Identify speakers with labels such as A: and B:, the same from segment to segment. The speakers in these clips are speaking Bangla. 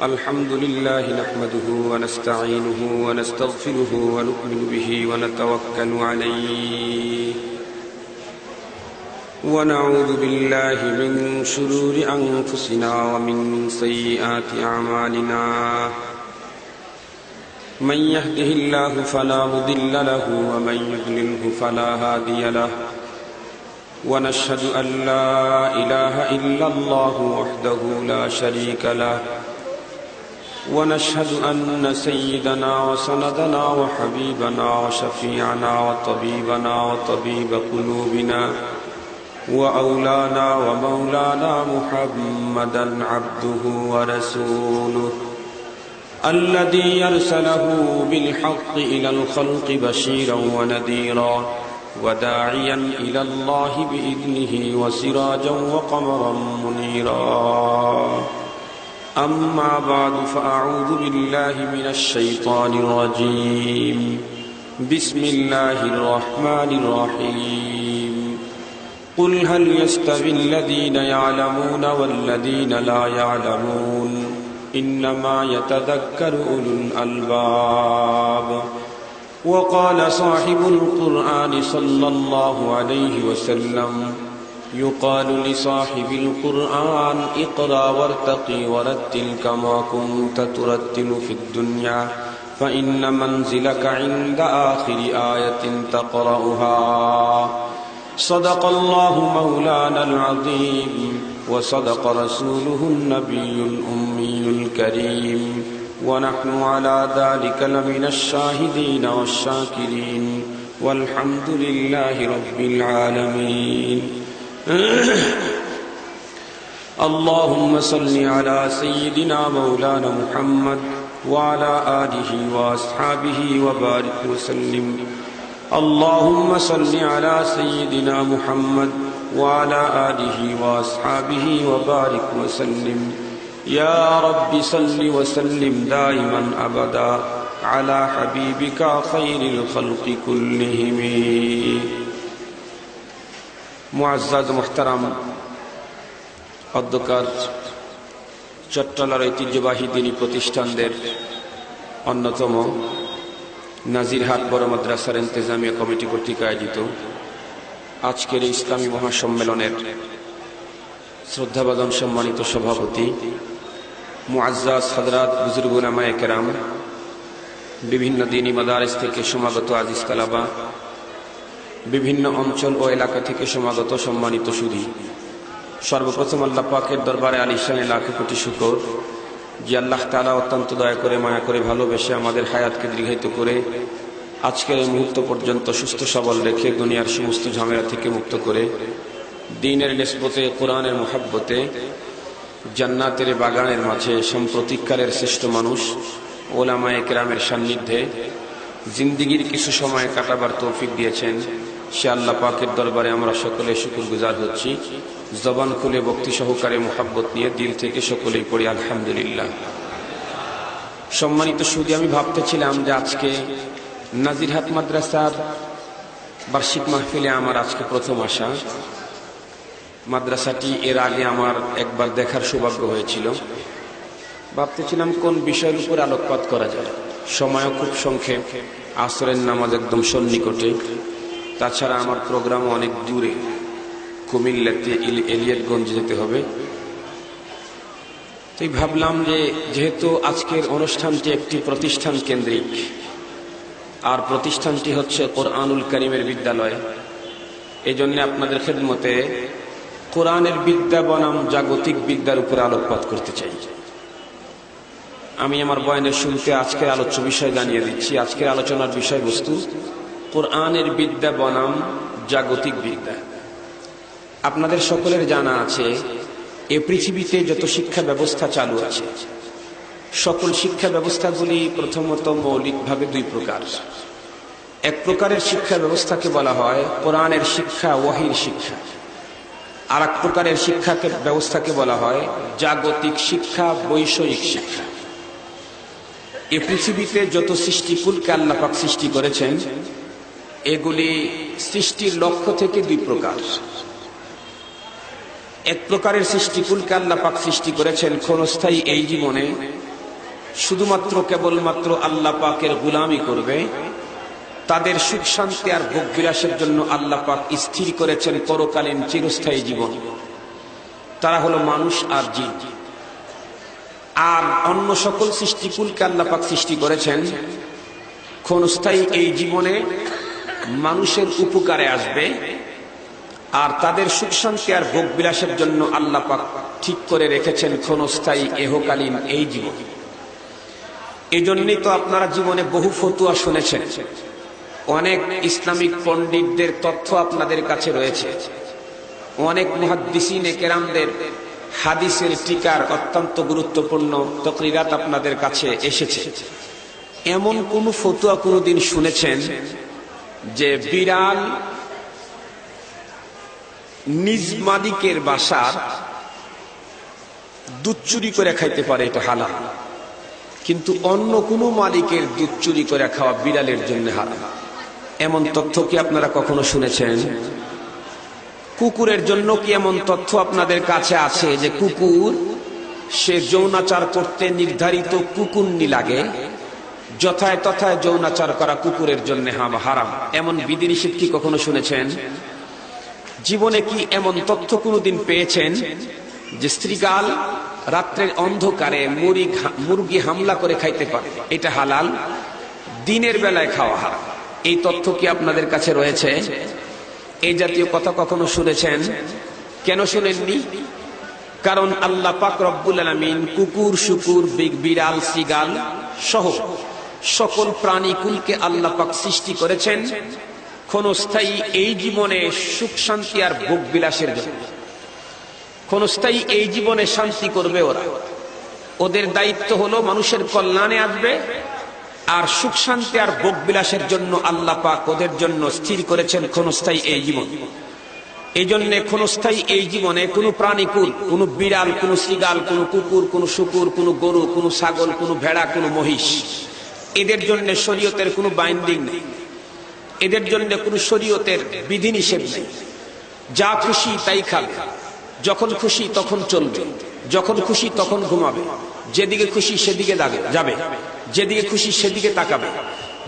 A: الحمد لله نحمده ونستعينه ونستغفره ونؤمن به ونتوكل عليه ونعوذ بالله من شرور أنفسنا ومن سيئات أعمالنا من يهده الله فلا مضل له ومن يضلله فلا هادي له ونشهد أن لا إله إلا الله وحده لا شريك له ونشهد أن سيدنا وسندنا وحبيبنا وشفيعنا وطبيبنا وطبيب قلوبنا وأولانا ومولانا محمدا عبده ورسوله الذي يرسله بالحق إلى الخلق بشيرا ونذيرا وداعيا إلى الله بإذنه وسراجا وقمرا منيرا أما بعد فأعوذ بالله من الشيطان الرجيم بسم الله الرحمن الرحيم قل هل يستوي الذين يعلمون والذين لا يعلمون إنما يتذكر أولو الألباب وقال صاحب القرآن صلى الله عليه وسلم يقال لصاحب القرآن اقرأ وارتقي ورتل كما كنت ترتل في الدنيا فإن منزلك عند آخر آية تقرأها صدق الله مولانا العظيم وصدق رسوله النبي الأمي الكريم ونحن على ذلك لمن الشاهدين والشاكرين والحمد لله رب العالمين اللهم صل على سيدنا مولانا محمد وعلى آله وأصحابه وبارك وسلم اللهم صل على سيدنا محمد وعلى آله وأصحابه وبارك وسلم يا رب صل وسلم دائما أبدا على حبيبك خير الخلق كلهم মুআজ্জাজ মুহতারাম অধ্যকার চট্টলার ঐতিহ্যবাহী দ্বীনী প্রতিষ্ঠানদের অন্যতম নাজিরহাট বড় মাদ্রাসার ইন্তেজামিয়া কমিটি কর্তৃক আয়োজিত আজকের এই ইসলামী মহাসম্মেলনের শ্রদ্ধাভাজন সম্মানিত সভাপতি মুআজ্জাজ হযরত বুজুর্গ উলামায়ে কেরাম, বিভিন্ন দ্বীনী মাদারিস থেকে সমাগত আজিজ তালাবা, বিভিন্ন অঞ্চল ও এলাকা থেকে সমাগত সম্মানিত সুধী, সর্বপ্রথম আল্লাহ পাকের দরবারে আলিশানে লাখ কোটি শুকর যে আল্লাহ তাআলা অত্যন্ত দয়া করে মায়া করে ভালোবেসে আমাদের হায়াতকে দীর্ঘায়িত করে আজকের এই মুহূর্ত পর্যন্ত সুস্থ সবল রেখে দুনিয়ার সমস্ত ঝামেলা থেকে মুক্ত করে দ্বীনের নিসবতে, কোরআনের মুহাব্বতে, জান্নাতের বাগানের মাঝে সাম্প্রতিককালের শ্রেষ্ঠ মানুষ ওলামায়ে কেরামের সান্নিধ্যে জিন্দিগির কিছু সময় কাটাবার তৌফিক দিয়েছেন। সে আল্লাহ পাকের দরবারে আমরা সকলে শুকরগুজার হচ্ছি। জবান খুলে ভক্তি সহকারে মুহাব্বত নিয়ে দিল থেকে সকলেই পড়ি আলহামদুলিল্লাহ। সম্মানিত সুধী, আমি ভাবতেছিলাম যে আজকে নাজিরহাট মাদ্রাসার বার্ষিক মাহফিলে আমার আজকে প্রথম আসা। মাদ্রাসাটি এর আগে আমার একবার দেখার সৌভাগ্য হয়েছিল। ভাবতেছিলাম কোন বিষয়ের উপর আলোকপাত করা যায়। সময়ও খুব সংক্ষেপ, আসরের নামাজ একদম সন্নিকটে, তাছাড়া আমার প্রোগ্রামও অনেক দূরে, কুমিল্লাতে এলিয়টগঞ্জ যেতে হবে। তাই ভাবলাম যে যেহেতু আজকের অনুষ্ঠানটি একটি প্রতিষ্ঠান কেন্দ্রিক, আর প্রতিষ্ঠানটি হচ্ছে কোরআনুল কারীমের বিদ্যালয়, এই জন্য আপনাদের খেদমতে কোরআনের বিদ্যা বনাম জাগতিক বিদ্যার উপরে আলোকপাত করতে চাই। আমি আমার বয়ানের শুরুতে আজকের আলোচ্য বিষয় জানিয়ে দিচ্ছি। আজকের আলোচনার বিষয়বস্তু কোরআনের বিদ্যা বনাম জাগতিক বিদ্যা। আপনাদের সকলের জানা আছে এ পৃথিবীতে যত শিক্ষা ব্যবস্থা চালু আছে, সকল শিক্ষা ব্যবস্থাগুলি প্রথমত মৌলিকভাবে দুই প্রকার। এক প্রকারের শিক্ষা ব্যবস্থাকে বলা হয় কোরআনের শিক্ষা, ওয়াহির শিক্ষা। আর এক প্রকারের শিক্ষা ব্যবস্থাকে বলা হয় জাগতিক শিক্ষা, বৈষয়িক শিক্ষা। এই পৃথিবীতে যত সৃষ্টিকুলকে আল্লাহ পাক সৃষ্টি করেছেন, এগুলি সৃষ্টির লক্ষ্য থেকে দুই প্রকার। এক প্রকারের সৃষ্টিকুলকে আল্লাহ পাক সৃষ্টি করেছেন ক্ষণস্থায়ী এই জীবনে শুধুমাত্র কেবলমাত্র আল্লাহ পাকের গোলামি করবে, তাদের সুখ শান্তি আর ভোগ বিলাসের জন্য আল্লাহ পাক স্থির করেছেন পরকালীন চিরস্থায়ী জীবন। তারা হলো মানুষ আর জিন। আর অন্য সকল সৃষ্টিকুলকে আল্লাহ পাক সৃষ্টি করেছেন ক্ষণস্থায়ী এই জীবনে মানুষের উপকারে আসবে, আর তাদের সুখ শান্তি আর ভোগ বিলাসের জন্য আল্লাহ পাক ঠিক করে রেখেছেন ক্ষণস্থায়ী ইহকালীন এই জীবন। এই জন্যই তো আপনারা জীবনে বহু ফতুয়া শুনেছেন, অনেক ইসলামিক পণ্ডিতদের তথ্য আপনাদের কাছে রয়েছে, অনেক মুহাদ্দিসিনে কেরামদের হাদিসের টিকার অত্যন্ত গুরুত্বপূর্ণ তকরিরাত আপনাদের কাছে এসেছে। এমন কোন ফতুয়া কোনদিন শুনেছেন যে বিড়াল নিজ মালিকের বাসার দুধ চুরি করে খাইতে পারে, এটা হালাল, কিন্তু অন্য কোন মালিকের দুধ চুরি করে খাওয়া বিড়ালের জন্য হারাম? এমন তথ্য কি আপনারা কখনো শুনেছেন? কুকুরের জন্য কি এমন তথ্য আপনাদের কাছে আছে যে কুকুর সে যৌনাচার করতে নির্ধারিত কুকুরনি লাগে, যথায় তথায় যৌনাচার করা কুকুরের জন্য হারাম? এমন বিধিনিষেধ কি কখনো শুনেছেন? জীবনে কি এমন তথ্য কোনদিন পেয়েছেন যে স্ত্রীগাল রাত্রের অন্ধকারে মুরগি হামলা করে খাইতে পারে, এটা হালাল, দিনের বেলায় খাওয়া হারাম? এই তথ্য কি আপনাদের কাছে রয়েছে? এই জাতীয় কথা কখনো শুনেছেন? কেন শুনেননি? কারণ আল্লাহ পাক রব্বুল আলামিন কুকুর, শুকুর, বিড়াল, সিগাল সহ সকল প্রাণীকুলকে আল্লাহ পাক সৃষ্টি করেছেন ক্ষণস্থায়ী এই জীবনে সুখ শান্তি আর ভোগ বিলাসের জন্য। ক্ষণস্থায়ী এই জীবনে শান্তি করবে ওরা, ওদের দায়িত্ব হলো মানুষের কল্যাণে আসবে, আর সুখ শান্তি আর ভোগ বিলাসের জন্য আল্লাহ পাক ওদের জন্য স্থির করেছেন ক্ষণস্থায়ী এই জীবন। এই জন্য ক্ষণস্থায়ী এই জীবনে কোনো প্রাণীকুল, কোনো বিড়াল, কোনো সিগাল, কোনো কুকুর, কোনো শুকুর, কোনো গরু, কোনো ছাগল, কোনো ভেড়া, কোনো মহিষ, এদের জন্য শরীয়তের কোনো বাইন্ডিং নেই, এদের জন্য কোনো শরীয়তের বিধিনিষেধ নেই। যা খুশি তাই খাবে, যখন খুশি তখন চলবে, যখন খুশি তখন ঘুমাবে, যেদিকে খুশি সেদিকে যাবে, যেদিকে খুশি সেদিকে তাকাবে,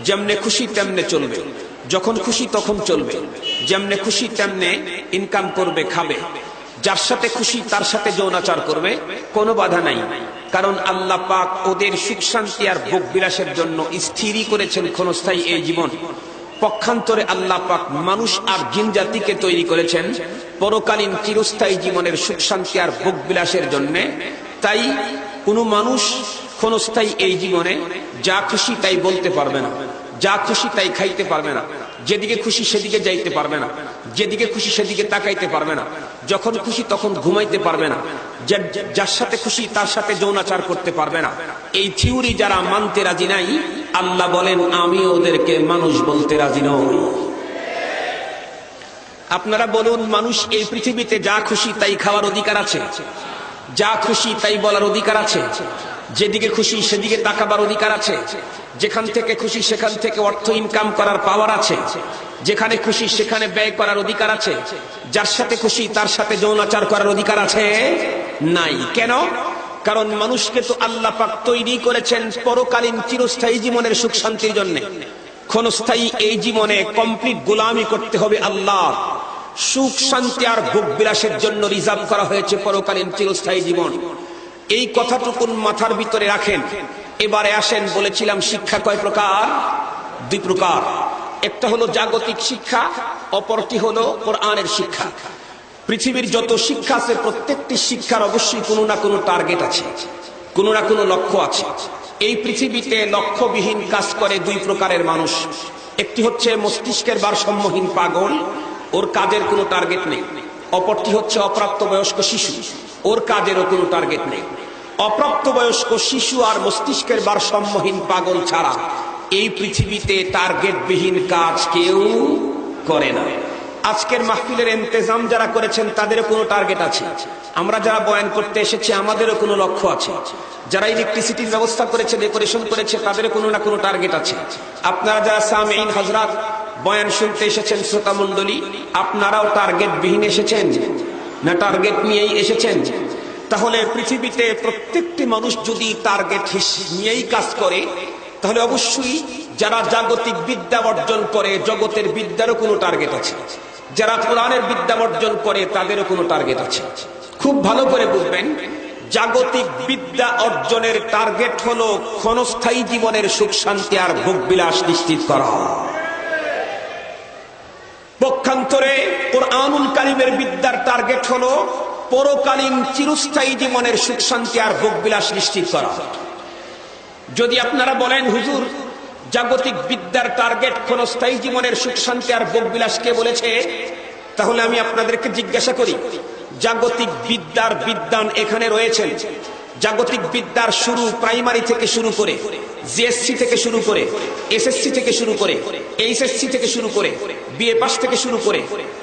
A: যেমনে খুশি তেমনে চলবে, যখন খুশি তখন চলবে, যেমনে খুশি তেমনে ইনকাম করবে, খাবে, যার সাথে খুশি তার সাথে যৌনাচার করবে, কোনো বাধা নাই। কারণ আল্লাহ পাক ওদের সুখ শান্তি আর ভোগ বিলাসের জন্য স্থিরই করেছেন ক্ষণস্থায়ী এই জীবন। পক্ষান্তরে আল্লাহ পাক মানুষ আর জিন জাতিকে তৈরি করেছেন পরকালীন চিরস্থায়ী জীবনের সুখ শান্তি আর ভোগ বিলাসের জন্য। তাই কোনো মানুষ ক্ষণস্থায়ী এই জীবনে যা খুশি তাই বলতে পারবে না, যা খুশি তাই খাইতে পারবে না, যেদিকে খুশি সেদিকে যাইতে পারবে না, যেদিকে খুশি সেদিকে তাকাইতে পারবে না, যখন খুশি তখন ঘুমাইতে পারবে না, যার সাথে খুশি তার সাথে যৌনাচার করতে পারবে না। এই থিওরি যারা মানতে রাজি নাই, আল্লাহ বলেন আমি ওদেরকে মানুষ বলতে রাজি নই। আপনারা বলুন, মানুষ এই পৃথিবীতে যা খুশি তাই খাওয়ার অধিকার আছে, যা খুশি তাই বলার অধিকার আছে, যেদিকে খুশি সেদিকে তাকাবার অধিকার আছে, যেখান থেকে খুশি সেখান থেকে অর্থ ইনকাম করার পাওয়ার আছে, যেখানে খুশি সেখানে ব্যয় করার অধিকার আছে, যার সাথে খুশি তার সাথে যৌনাচার করার অধিকার আছে? নাই। কেন? কারণ মানুষকে তো আল্লাহ পাক তৈরি করেছেন পরকালীন চিরস্থায়ী জীবনের সুখ শান্তির জন্য। ক্ষণস্থায়ী এই জীবনে কমপ্লিট গোলামি করতে হবে আল্লাহ। সুখ শান্তি আর ভোগ বিলাসের জন্য রিজার্ভ করা হয়েছে পরকালীন চিরস্থায়ী জীবন। এই কথাটুকুন মাথার ভিতরে রাখেন। এবারে আসেন, বলেছিলাম শিক্ষা কয় প্রকার? দুই প্রকার। একটা হলো জাগতিক শিক্ষা, অপরটি হলো কোরআনের শিক্ষা। পৃথিবীর যত শিক্ষা আছে প্রত্যেকটি শিক্ষার অবশ্যই কোনো না কোনো টার্গেট আছে, কোনো না কোনো লক্ষ্য আছে। এই পৃথিবীতে লক্ষ্যবিহীন কাজ করে দুই প্রকারের মানুষ। একটি হচ্ছে মস্তিষ্কের ভারসাম্যহীন পাগল, ওর কাজের কোনো টার্গেট নেই। অপরটি হচ্ছে অপ্রাপ্তবয়স্ক শিশু, ওর কাজেরও কোনো টার্গেট নেই। অপ্রাপ্তবয়স্ক শিশু আর মস্তিষ্কের ভারসাম্যহীন পাগল ছাড়া এই পৃথিবীতে টার্গেটবিহীন কাজ কেউ করে না। আজকের মাহফিলের ইন্তেজাম যারা করেছেন তাদেরও কোনো টার্গেট আছে, আমরা যারা বয়ান করতে এসেছি আমাদেরও কোনো লক্ষ্য আছে, যারা ইলেকট্রিসিটির ব্যবস্থা করেছে, ডেকোরেশন করেছে, তাদেরও কোনো না কোনো টার্গেট আছে। আপনারা যারা সামিঈন হযরত বয়ান শুনতে এসেছেন, শ্রোতা মণ্ডলী, আপনারাও টার্গেট বিহীন এসেছেন না টার্গেট নিয়েই এসেছেন? তাহলে পৃথিবীতে প্রত্যেকটি মানুষ যদি টার্গেট নিয়েই কাজ করে, তাহলে অবশ্যই যারা জাগতিক বিদ্যা অর্জন করে জগতের বিদ্যারও কোনো টার্গেট আছে, যারা কোরআনের বিদ্যা অর্জন করে তাদেরও কোনো টার্গেট আছে। খুব ভালো করে বুঝবেন, জাগতিক বিদ্যা অর্জনের টার্গেট হলো ক্ষণস্থায়ী জীবনের সুখ শান্তি আর ভোগবিলাস নিশ্চিত করা। পক্ষান্তরে কোরআনুল কারীমের বিদ্যার টার্গেট হলো পরকালীন চিরস্থায়ী জীবনের সুখ শান্তি আর ভোগবিলাস নিশ্চিত করা। যদি আপনারা বলেন হুজুর জাগতিক বিদ্যার টার্গেট ক্ষণস্থায়ী জীবনের সুখ শান্তি আর ভোগবিলাস কে বলেছে, তাহলে আমি আপনাদেরকে জিজ্ঞাসা করি, জাগতিক বিদ্যার বিদ্বান এখানে রয়েছেন। জাগতিক বিদ্যার শুরু প্রাইমারি থেকে শুরু করে, জিএসসি থেকে শুরু করে, এসএসসি থেকে শুরু করে, এইচএসসি থেকে শুরু করে, বিএ পাস থেকে শুরু করে,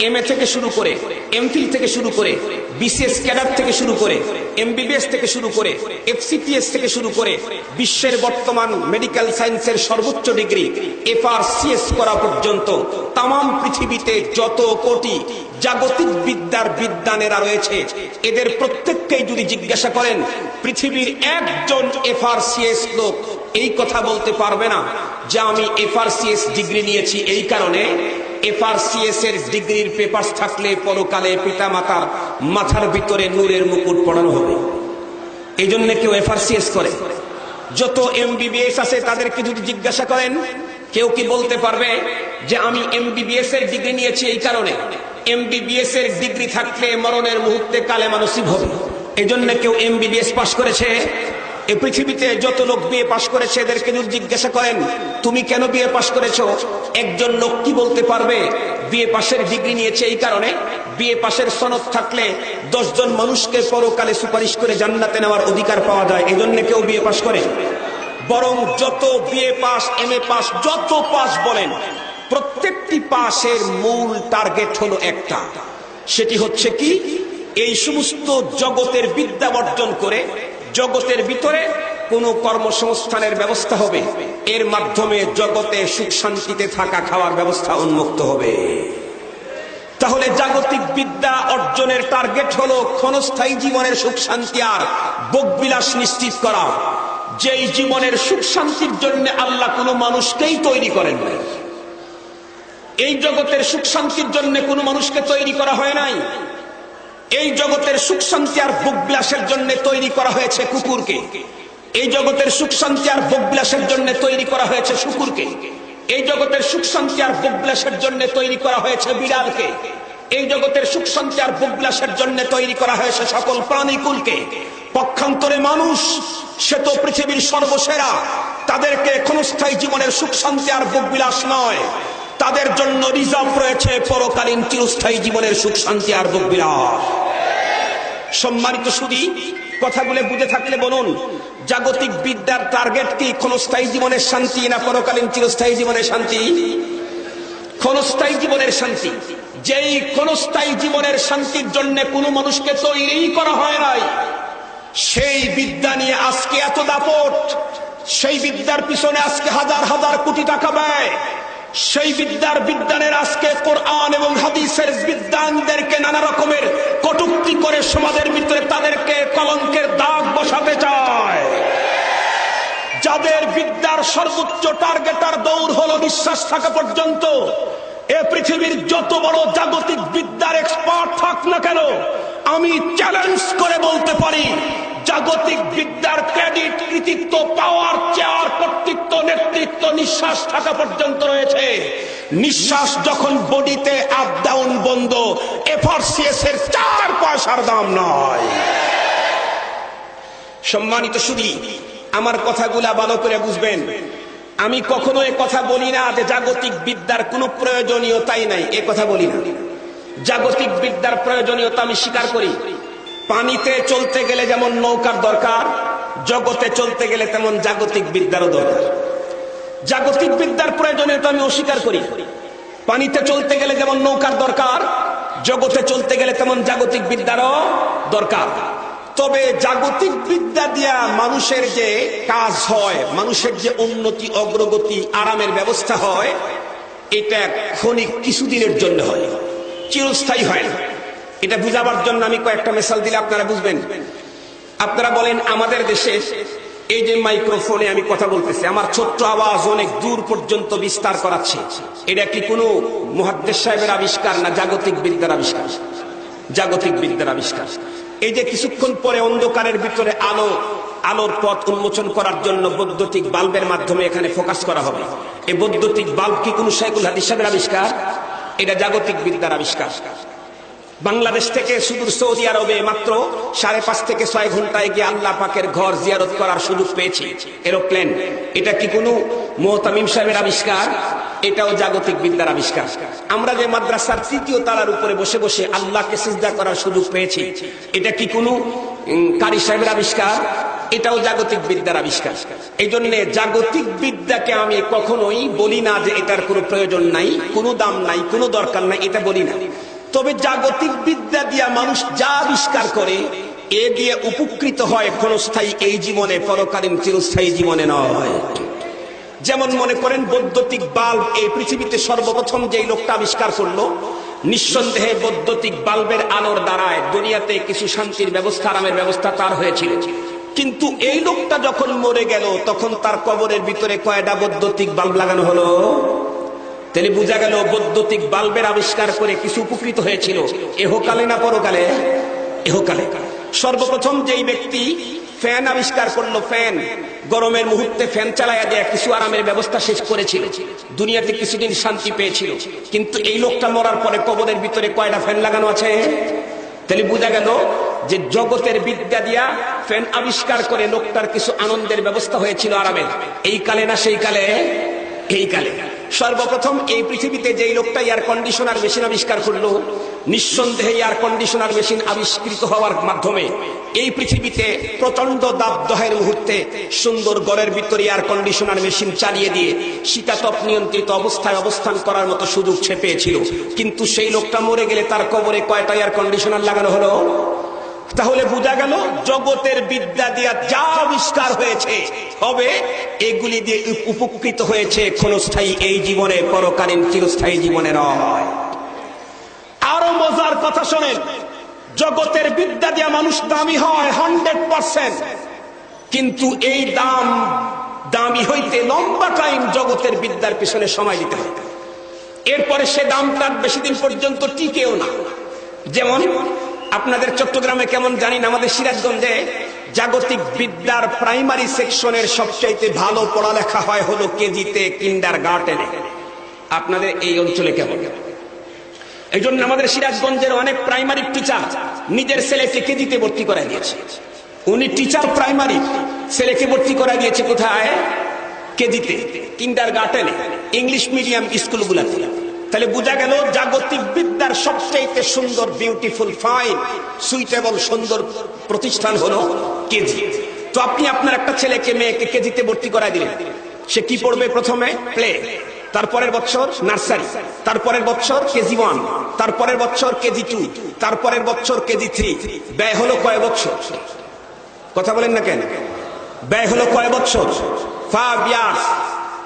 A: এমএ থেকে শুরু করে, এমফিল থেকে শুরু করে, বিসিএস ক্যাডার থেকে শুরু করে, এমবিবিএস থেকে শুরু করে, এফসিপিএস থেকে শুরু করে, বিশ্বের বর্তমান মেডিকেল সায়েন্সের সর্বোচ্চ ডিগ্রি এফআরসিএস করা পর্যন্ত তামাম পৃথিবীতে যত কোটি জাগতিক বিদ্যার বিদ্বানেরা রয়েছে, এদের প্রত্যেককেই যদি জিজ্ঞাসা করেন, পৃথিবীর একজন এফআরসিএস লোক এই কথা বলতে পারবে না যে আমি এফআরসিএস ডিগ্রি নিয়েছি এই কারণে এফআরসিএস এর ডিগ্রির পেপারস থাকলে পরকালে পিতামাতার মাথার ভিতরে নূরের মুকুট পড়ানো হবে, এই জন্য কেউ এফআরসিএস করে। যত এমবিবিএস আছে তাদেরকে যদি জিজ্ঞাসা করেন, কেউ কি বলতে পারবে যে আমি এমবিবিএস এর ডিগ্রি নিয়েছি এই কারণে এমবিবিএস এর ডিগ্রি থাকলে মরণের মুহূর্তে কালেমা নসিব হবে, এই জন্য কেউ এমবিবিএস পাশ করেছে? এই পৃথিবীতে যত লোক বিএ পাশ করেছে এদেরকে যদি জিজ্ঞাসা করেন তুমি কেন বিএ পাশ করেছো, একজন লোক কি বলতে পারবে বিএ পাশের ডিগ্রি নিয়েছে এই কারণে? বিএ পাশের সনদ থাকলে 10 জন মানুষকে পরকালে সুপারিশ করে জান্নাতে নেওয়ার অধিকার পাওয়া যায়, এই জন্য কেউ বিএ পাশ করে? বরং যত বিএ পাস এমএ পাস যত পাস বলেন, প্রত্যেকটি পাশের মূল টার্গেট হলো একটা, সেটি হচ্ছে কি এই সমস্ত জগতের বিদ্যা অর্জন করে জগতের ভিতরে কোনো কর্মসংস্থানের ব্যবস্থা হবে, এর মাধ্যমে জগতে সুখ শান্তিতে থাকা খাওয়ার ব্যবস্থা উন্মুক্ত হবে। তাহলে জাগতিক বিদ্যা অর্জনের টার্গেট হলো ক্ষণস্থায়ী জীবনের সুখ শান্তি আর ভোগবিলাস নিশ্চিত করা। যেই জীবনের সুখ শান্তির জন্য আল্লাহ কোনো মানুষকেই তৈরি করেন নাই, এই জগতের সুখ শান্তির জন্য কোনো মানুষকে তৈরি করা হয় নাই, এই জগতের সুখ শান্তি আর ভোগবিলাসের জন্য তৈরি করা হয়েছে কুকুরকে, এই জগতের সুখ শান্তি আর ভোগবিলাসের জন্য তৈরি করা হয়েছে শুকুরকে, এই জগতের সুখ শান্তি আর ভোগবিলাসের জন্য তৈরি করা হয়েছে বিড়ালকে, এই জগতের সুখ শান্তি আর ভোগবিলাসের জন্য তৈরি করা হয়েছে সকল প্রাণীকুলকে। পক্ষান্তরে মানুষ সে তো পৃথিবীর সর্বসেরা, তাদেরকে ক্ষণস্থায়ী জীবনের সুখ শান্তি আর ভোগবিলাস নয়, তাদের জন্য রিজার্ভ রয়েছে পরকালীন চিরস্থায়ী জীবনের সুখ শান্তি আর ভোগবিলাস। সম্মানিত সুধী, কথাগুলো বুঝে থাকলে বলুন, জাগতিক বিদ্যার টার্গেট কি ক্ষণস্থায়ী জীবনের শান্তি না পরকালীন চিরস্থায়ী জীবনের শান্তি? ক্ষণস্থায়ী জীবনের শান্তি। যেই ক্ষণস্থায়ী জীবনের শান্তির জন্য কোনো মানুষকে তৈরি করা হয় নাই, সেই বিদ্যা নিয়ে আজকে এত দাপট, সেই বিদ্যার পিছনে আজকে হাজার হাজার কোটি টাকা ব্যয়, সেই বিদ্যার বিদ্বানের আজকে কোরআন এবং হাদিসের বিদ্বানদেরকে নানা রকমের কটূক্তি করে সমাজের ভিতরে তাদেরকে কলঙ্কের দাগ বসাতে চায়। যাদের বিদ্যার সর্বোচ্চ টার্গেট আর দৌড় হলো নিঃশ্বাস থাকা পর্যন্ত, এ পৃথিবীর যত বড় জাগতিক বিদ্যার এক্সপার্ট থাক না কেন, আমি চ্যালেঞ্জ করে বলতে পারি জাগতিক বিদ্যার ক্রেডিট, কৃতিত্ব, পাওয়ার, চেয়ার, কর্তৃত্ব, নেতৃত্ব নিঃশ্বাস থাকা পর্যন্ত রয়েছে। নিঃশ্বাস যখন বডিতে আপ ডাউন বন্ধ, এফআরসিএস এর 4 পয়সার দাম নয়। সম্মানিত সুধী, আমার কথাগুলা ভালো করে বুঝবেন। আমি কখনো এ কথা বলি না যে জাগতিক বিদ্যার কোনো প্রয়োজনীয়তাই নাই, এ কথা বলি না। জাগতিক বিদ্যার প্রয়োজনীয়তা আমি স্বীকার করি। পানিতে চলতে গেলে যেমন নৌকার দরকার, জগতে চলতে গেলে তেমন জাগতিক বিদ্যারও দরকার। জাগতিক বিদ্যার প্রয়োজনীয়তা আমি অস্বীকার করি। পানিতে চলতে গেলে যেমন নৌকার দরকার, জগতে চলতে গেলে তেমন জাগতিক বিদ্যারও দরকার। তবে জাগতিক বিদ্যা দিয়া মানুষের যে কাজ হয়, মানুষের যে উন্নতি, অগ্রগতি, আরামের ব্যবস্থা হয়, এটা ক্ষণিক কিছুদিনের জন্য হয়, চিরস্থায়ী হয় না। এটা বুঝাবার জন্য আমি কয়েকটা মিসাল দিলে আপনারা বুঝবেন। আপনারা বলেন আমাদের দেশে এই যে মাইক্রোফোনে আমি কথা বলতেছি, আমার ছোট্ট আওয়াজ অনেক দূর পর্যন্ত বিস্তার করাচ্ছে, এটা কি কোনো মুহাদ্দিস সাহেবের আবিষ্কার না জাগতিক বিদ্যার আবিষ্কার? জাগতিক বিদ্যার আবিষ্কার। এই যে কিছুক্ষণ পরে অন্ধকারের ভিতরে আলোর পথ উন্মোচন করার জন্য বৈদ্যুতিক বাল্বের মাধ্যমে এখানে ফোকাস করা হবে, এই বৈদ্যুতিক বাল্ব কি কোনো শাইখুল হাদিস সাহেবের আবিষ্কার? এটা জাগতিক বিদ্যার আবিষ্কার। বাংলাদেশ থেকে সুদূর সৌদি আরবে মাত্র 5.5 থেকে 6 ঘন্টায় গিয়ে আল্লাহ পাকের ঘর জিয়ারত করার সুযোগ পেয়েছি, এরোপ্লেন। এটা কি কোনো মুহতামিম সাহেবের আবিষ্কার? এটাও জাগতিক বিদ্যার আবিষ্কার। আমরা যে মাদ্রাসার 3য় তলার উপরে বসে বসে আল্লাহকে সিজদা করার সুযোগ পেয়েছি, এটা কি কোনো কারি সাহেবের আবিষ্কার? এটাও জাগতিক বিদ্যার আবিষ্কার। এই জন্য জাগতিক বিদ্যাকে আমি কখনোই বলি না যে এটার কোনো প্রয়োজন নাই, কোনো দাম নাই, কোনো দরকার নাই, এটা বলি না। তবে জাগতিক বিদ্যা দিয়া মানুষ যা আবিষ্কার করে এ দিয়ে উপকৃত হয় ক্ষণস্থায়ী এই জীবনে, পরকালীন চিরস্থায়ী জীবনে নয়। যেমন মনে করেন বৈদ্যুতিক বাল্ব এই পৃথিবীতে সর্বপ্রথম যেই লোকটা আবিষ্কার করলো, নিঃসন্দেহে বৈদ্যুতিক বাল্বের আলোর দ্বারায় দুনিয়াতে কিছু শান্তির ব্যবস্থা, আরামের ব্যবস্থা তার হয়েছিল। কিন্তু এই লোকটা যখন মরে গেল তখন তার কবরের ভিতরে কয়টা বৈদ্যুতিক বাল্ব লাগানো হলো? তাহলে বোঝা গেল বৈদ্যুতিক বাল্বের আবিষ্কার করে কিছু উপকৃত হয়েছিল, এহকালে না পরকালে? এহকালে। সর্বপ্রথম যেই ব্যক্তি ফ্যান আবিষ্কার করলো, ফ্যান, গরমের মুহূর্তে ফ্যান চালাইয়া দেয়া কিছু আরামের ব্যবস্থা শেষ করেছিল, দুনিয়াতে কিছুদিন শান্তি পেয়েছিল। কিন্তু এই লোকটা মরার পরে কবরের ভিতরে কয়টা ফ্যান লাগানো আছে? তাহলে বোঝা গেল যে জগতের বিদ্যা দিয়া ফ্যান আবিষ্কার করে লোকটার কিছু আনন্দের ব্যবস্থা হয়েছিল, আরামের। এই কালে না সেই কালে? এই কালে। সর্বপ্রথম এই পৃথিবীতে যেই লোকটা এয়ার কন্ডিশনার মেশিন আবিষ্কার করলো, নিঃসন্দেহে এয়ার কন্ডিশনার মেশিন আবিষ্কৃত হওয়ার মাধ্যমে এই পৃথিবীতে প্রচন্ড দাবদাহের মুহূর্তে সুন্দর ঘরের ভিতরে এয়ার কন্ডিশনার মেশিন চালিয়ে দিয়ে শীতাতপ নিয়ন্ত্রিত অবস্থায় অবস্থান করার মতো সুযোগ সে পেয়েছিল। কিন্তু সেই লোকটা মরে গেলে তার কবরে কয়টা এয়ার কন্ডিশনার লাগানো হলো? তাহলে বোঝা গেল জগতের বিদ্যা দিয়া যা আবিষ্কার হয়েছে হবে, এগুলি দিয়ে উপকৃত হয়েছে ক্ষণস্থায়ী এই জীবনে, পরকালীন চিরস্থায়ী জীবনে নয়। আরো মজার কথা শোনেন, জগতের বিদ্যা দিয়া মানুষ দামি হয় 100%, কিন্তু এই দামি হইতে লম্বা টাইম জগতের বিদ্যার পিছনে সময় দিতে হয়, এরপরে সে দামটা বেশি দিন পর্যন্ত টিকেও না। যেমন আপনাদের চট্টগ্রামে কেমন জানি না, আমাদের সিরাজগঞ্জে জাগতিক বিদ্যার প্রাইমারি সেকশনের সবচাইতে ভালো পড়ালেখা হয় হলো কেজিতে, কিন্ডারগার্টেনে। আপনাদের এই অঞ্চলে কেমন? এই জন্য আমাদের সিরাজগঞ্জের অনেক প্রাইমারি টিচার নিজের ছেলেকে কেজিতে ভর্তি করা দিয়েছে। উনি টিচার, প্রাইমারি ছেলেকে ভর্তি করা দিয়েছে কোথায়? কেজিতে, কিন্ডারগার্টেনে, ইংলিশ মিডিয়াম স্কুলগুলোতে। তাহলে বোঝা গেল জাগতিক বিদ্যার সবচেয়ে সুন্দর, বিউটিফুল, ফাইন, সুইটেবল, সুন্দর প্রতিষ্ঠান হলো কেজি। তো আপনি আপনার একটা ছেলেকে, মেয়েকে কেজিতে ভর্তি করাই দিলেন, সে কি পড়বে? প্রথমে প্লে, তারপরের বছর নার্সারি, তারপরের বছর কেজি 1, তারপরের বছর কেজি 2, তারপরের বছর কেজি 3। ব্যয় হলো কয় বছর? কথা বলেন না কেন? ব্যয় হলো কয় বছর? 5 years।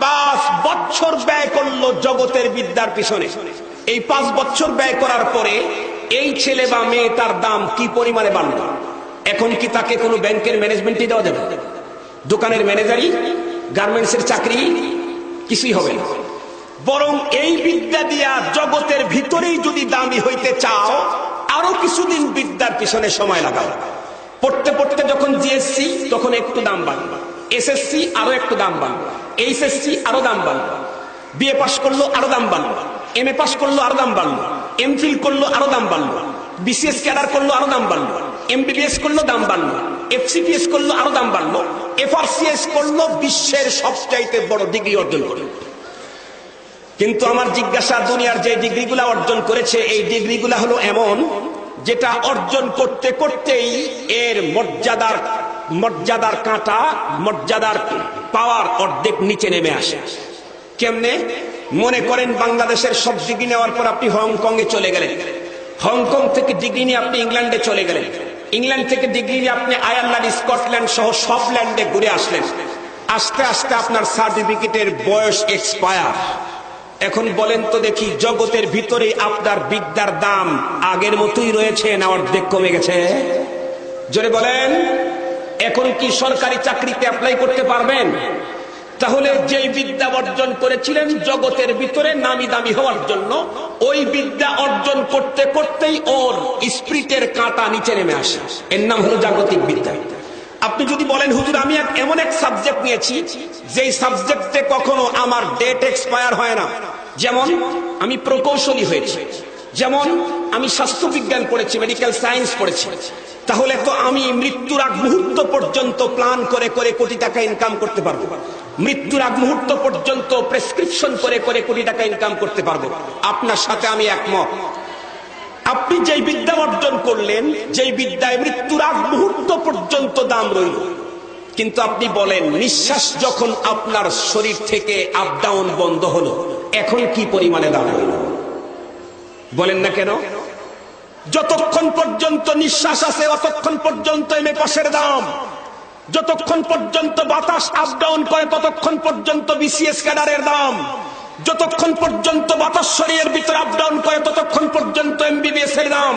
A: 5 বছর ব্যয় করলো জগতের বিদ্যার পিছনে। এই 5 বছর ব্যয় করার পরে এই ছেলে বা মেয়েটার দাম কি পরিমাণে বাড়লো? এখন কি তাকে কোনো ব্যাংকের ম্যানেজমেন্টই দেওয়া যাবে? দোকানের ম্যানেজারি, গার্মেন্টসের চাকরি কিছুই হবে না। বরং এই বিদ্যা দিয়া জগতের ভিতরেই যদি দামি হইতে চাও, আরো কিছুদিন বিদ্যার পিছনে সময় লাগাও। পড়তে পড়তে যখন জিএসসি, তখন একটু দাম বাড়লো, এসএসসি আরো একটু দাম বাড়লো, এইচএসসি আরো দাম বাড়লো, বিএ পাস করলো আরো দাম বাড়লো, এমএ পাস করলো আরো দাম বাড়লো, এমফিল করলো আরো দাম বাড়লো, বিসিএস ক্যাডার করলো আরো দাম বাড়লো, এমবিবিএস করলো দাম বাড়লো, এফসিপিএস করলো আরো দাম বাড়লো, এফআরসিএস করলো, বিশ্বের সবচাইতে বড় ডিগ্রি অর্জন করলো। কিন্তু আমার জিজ্ঞাসা, দুনিয়ার যে ডিগ্রিগুলা অর্জন করেছে, এই ডিগ্রিগুলা হলো এমন যেটা অর্জন করতে করতেই এর মর্যাদার কাঁটা, মর্যাদার পাওয়ার অর্ধেক নিচে নেমে আসে। কেমনে? মনে করেন বাংলাদেশের সব ডিগ্রি নেওয়ার পর আপনি হংকং এ চলে গেলেন, হংকং থেকে ডিগ্রি নিয়ে আপনি ইংল্যান্ডে চলে গেলেন, ইংল্যান্ড থেকে ডিগ্রি নিয়ে আপনি আয়ারল্যান্ড, স্কটল্যান্ড সহ সব ল্যান্ডে ঘুরে আসলেন। আস্তে আস্তে আপনার সার্টিফিকেটের বয়স এক্সপায়ার। এখন বলেন তো দেখি, জগতের ভিতরে আপনার বিদ্যার দাম আগের মতোই রয়েছে না অর্ধেক কমে গেছে? জোরে বলেন। এখন কি সরকারি চাকরিতে অ্যাপ্লাই করতে পারবেন? তাহলে যেই বিদ্যা অর্জন করেছিলেন জগতের ভিতরে নামি দামি হওয়ার জন্য, ওই বিদ্যা অর্জন করতে করতেই ওর স্পিরিটের কাঁটা নিচে নেমে আসে। এর নাম হলো জাগতিক বিদ্যা। আপনি যদি বলেন হুজুর আমি এমন এক সাবজেক্ট নিয়েছি যেই সাবজেক্টে কখনো আমার ডেট এক্সপায়ার হয় না, যেমন আমি প্রকৌশলী হয়েছি, যেমন আমি স্বাস্থ্যবিজ্ঞান পড়েছি, মেডিকেল সায়েন্স পড়েছি, তাহলে তো আমি মৃত্যুর আগ মুহূর্ত পর্যন্ত প্ল্যান করে করে কোটি টাকা ইনকাম করতে পারবো, মৃত্যুর আগ মুহূর্ত পর্যন্ত প্রেসক্রিপশন করে করে কোটি টাকা ইনকাম করতে পারবো। আপনার সাথে আমি একমত। আপনি যেই বিদ্যা অর্জন করলেন, যেই বিদ্যায় মৃত্যুর আগ মুহূর্ত পর্যন্ত দাম রইল, কিন্তু আপনি বলেন নিঃশ্বাস যখন আপনার শরীর থেকে আপ ডাউন বন্ধ হলো, এখন কি পরিমাণে দাম রইল? বলেন না কেন? যতক্ষণ পর্যন্ত নিঃশ্বাস আছে ততক্ষণ পর্যন্ত এমএ পাশের দাম, যতক্ষণ পর্যন্ত বাতাস আপ ডাউন করে ততক্ষণ পর্যন্ত বিসিএস ক্যাডারের দাম, যতক্ষণ পর্যন্ত বাতাস শরীরের ভিতরে আপ ডাউন করে ততক্ষণ পর্যন্ত এমবিবিএস এর দাম,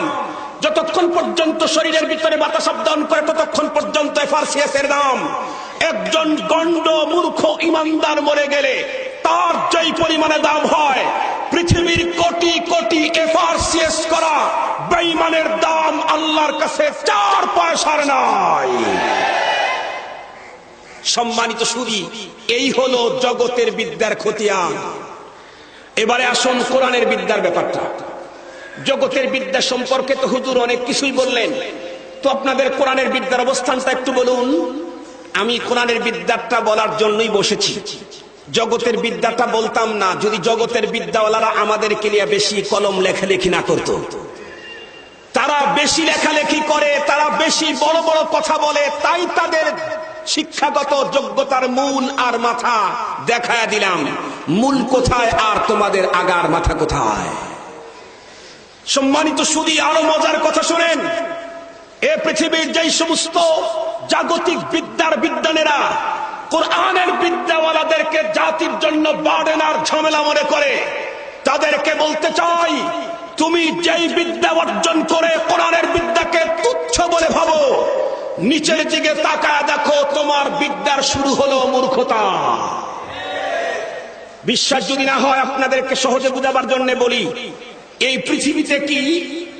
A: যতক্ষণ পর্যন্ত শরীরের ভিতরে বাতাস আপ ডাউন করে ততক্ষণ পর্যন্ত এফআরসিএস এর দাম। একজন গন্ড মূর্খ ইমানদার মরে গেলে তার যেই পরিমাণে দাম হয়, পৃথিবীর কোটি কোটি এফআরসিএস করা বেঈমানের দাম আল্লাহর কাছে 4 পয়সার নাই। সম্মানিত সুধী, এই হলো জগতের বিদ্যার খতিয়ান। এবারে আসুন কোরআনের বিদ্যার ব্যাপারটা। জগতের বিদ্যা সম্পর্কে তো হুজুর অনেক কিছুই বললেন, তো আপনাদের কোরআনের বিদ্যার অবস্থানটা একটু বলুন। আমি কোরআনের বিদ্যাটা বলার জন্যই বসেছি, জগতের বিদ্যাটা বলতাম না যদি জগতের বিদ্যাওয়ালারা আমাদেরকে নিয়ে বেশি কলম লেখালেখি না করত। তারা বেশি লেখালেখি করে, তারা বেশি বড় বড় কথা বলে, তাই তাদের শিক্ষাগত যোগ্যতার মূল আর মাথা দেখায়া দিলাম। মূল কোথায় আর তোমাদের আগার মাথা কোথায়? সম্মানিত সুধী, আরো মজার কথা শুনেন। এ পৃথিবীর যেই সমস্ত জাগতিক বিদ্যার বিদ্বানেরা কোরআনের বিদ্যাওয়ালাদেরকে জাতির জন্য বার্ডেন আর ঝামেলা মনে করে, তাদেরকে বলতে চাই, তুমি যেই বিদ্যা অর্জন করে কোরআনের বিদ্যাকে তুচ্ছ বলে ভাবো, নিচের দিকে তাকায় দেখো তোমার বিদ্যার শুরু হলো মূর্খতা। বিশ্বাস যদি না হয় আপনাদেরকে সহজে বুঝাবার জন্য বলি, এই পৃথিবীতে কি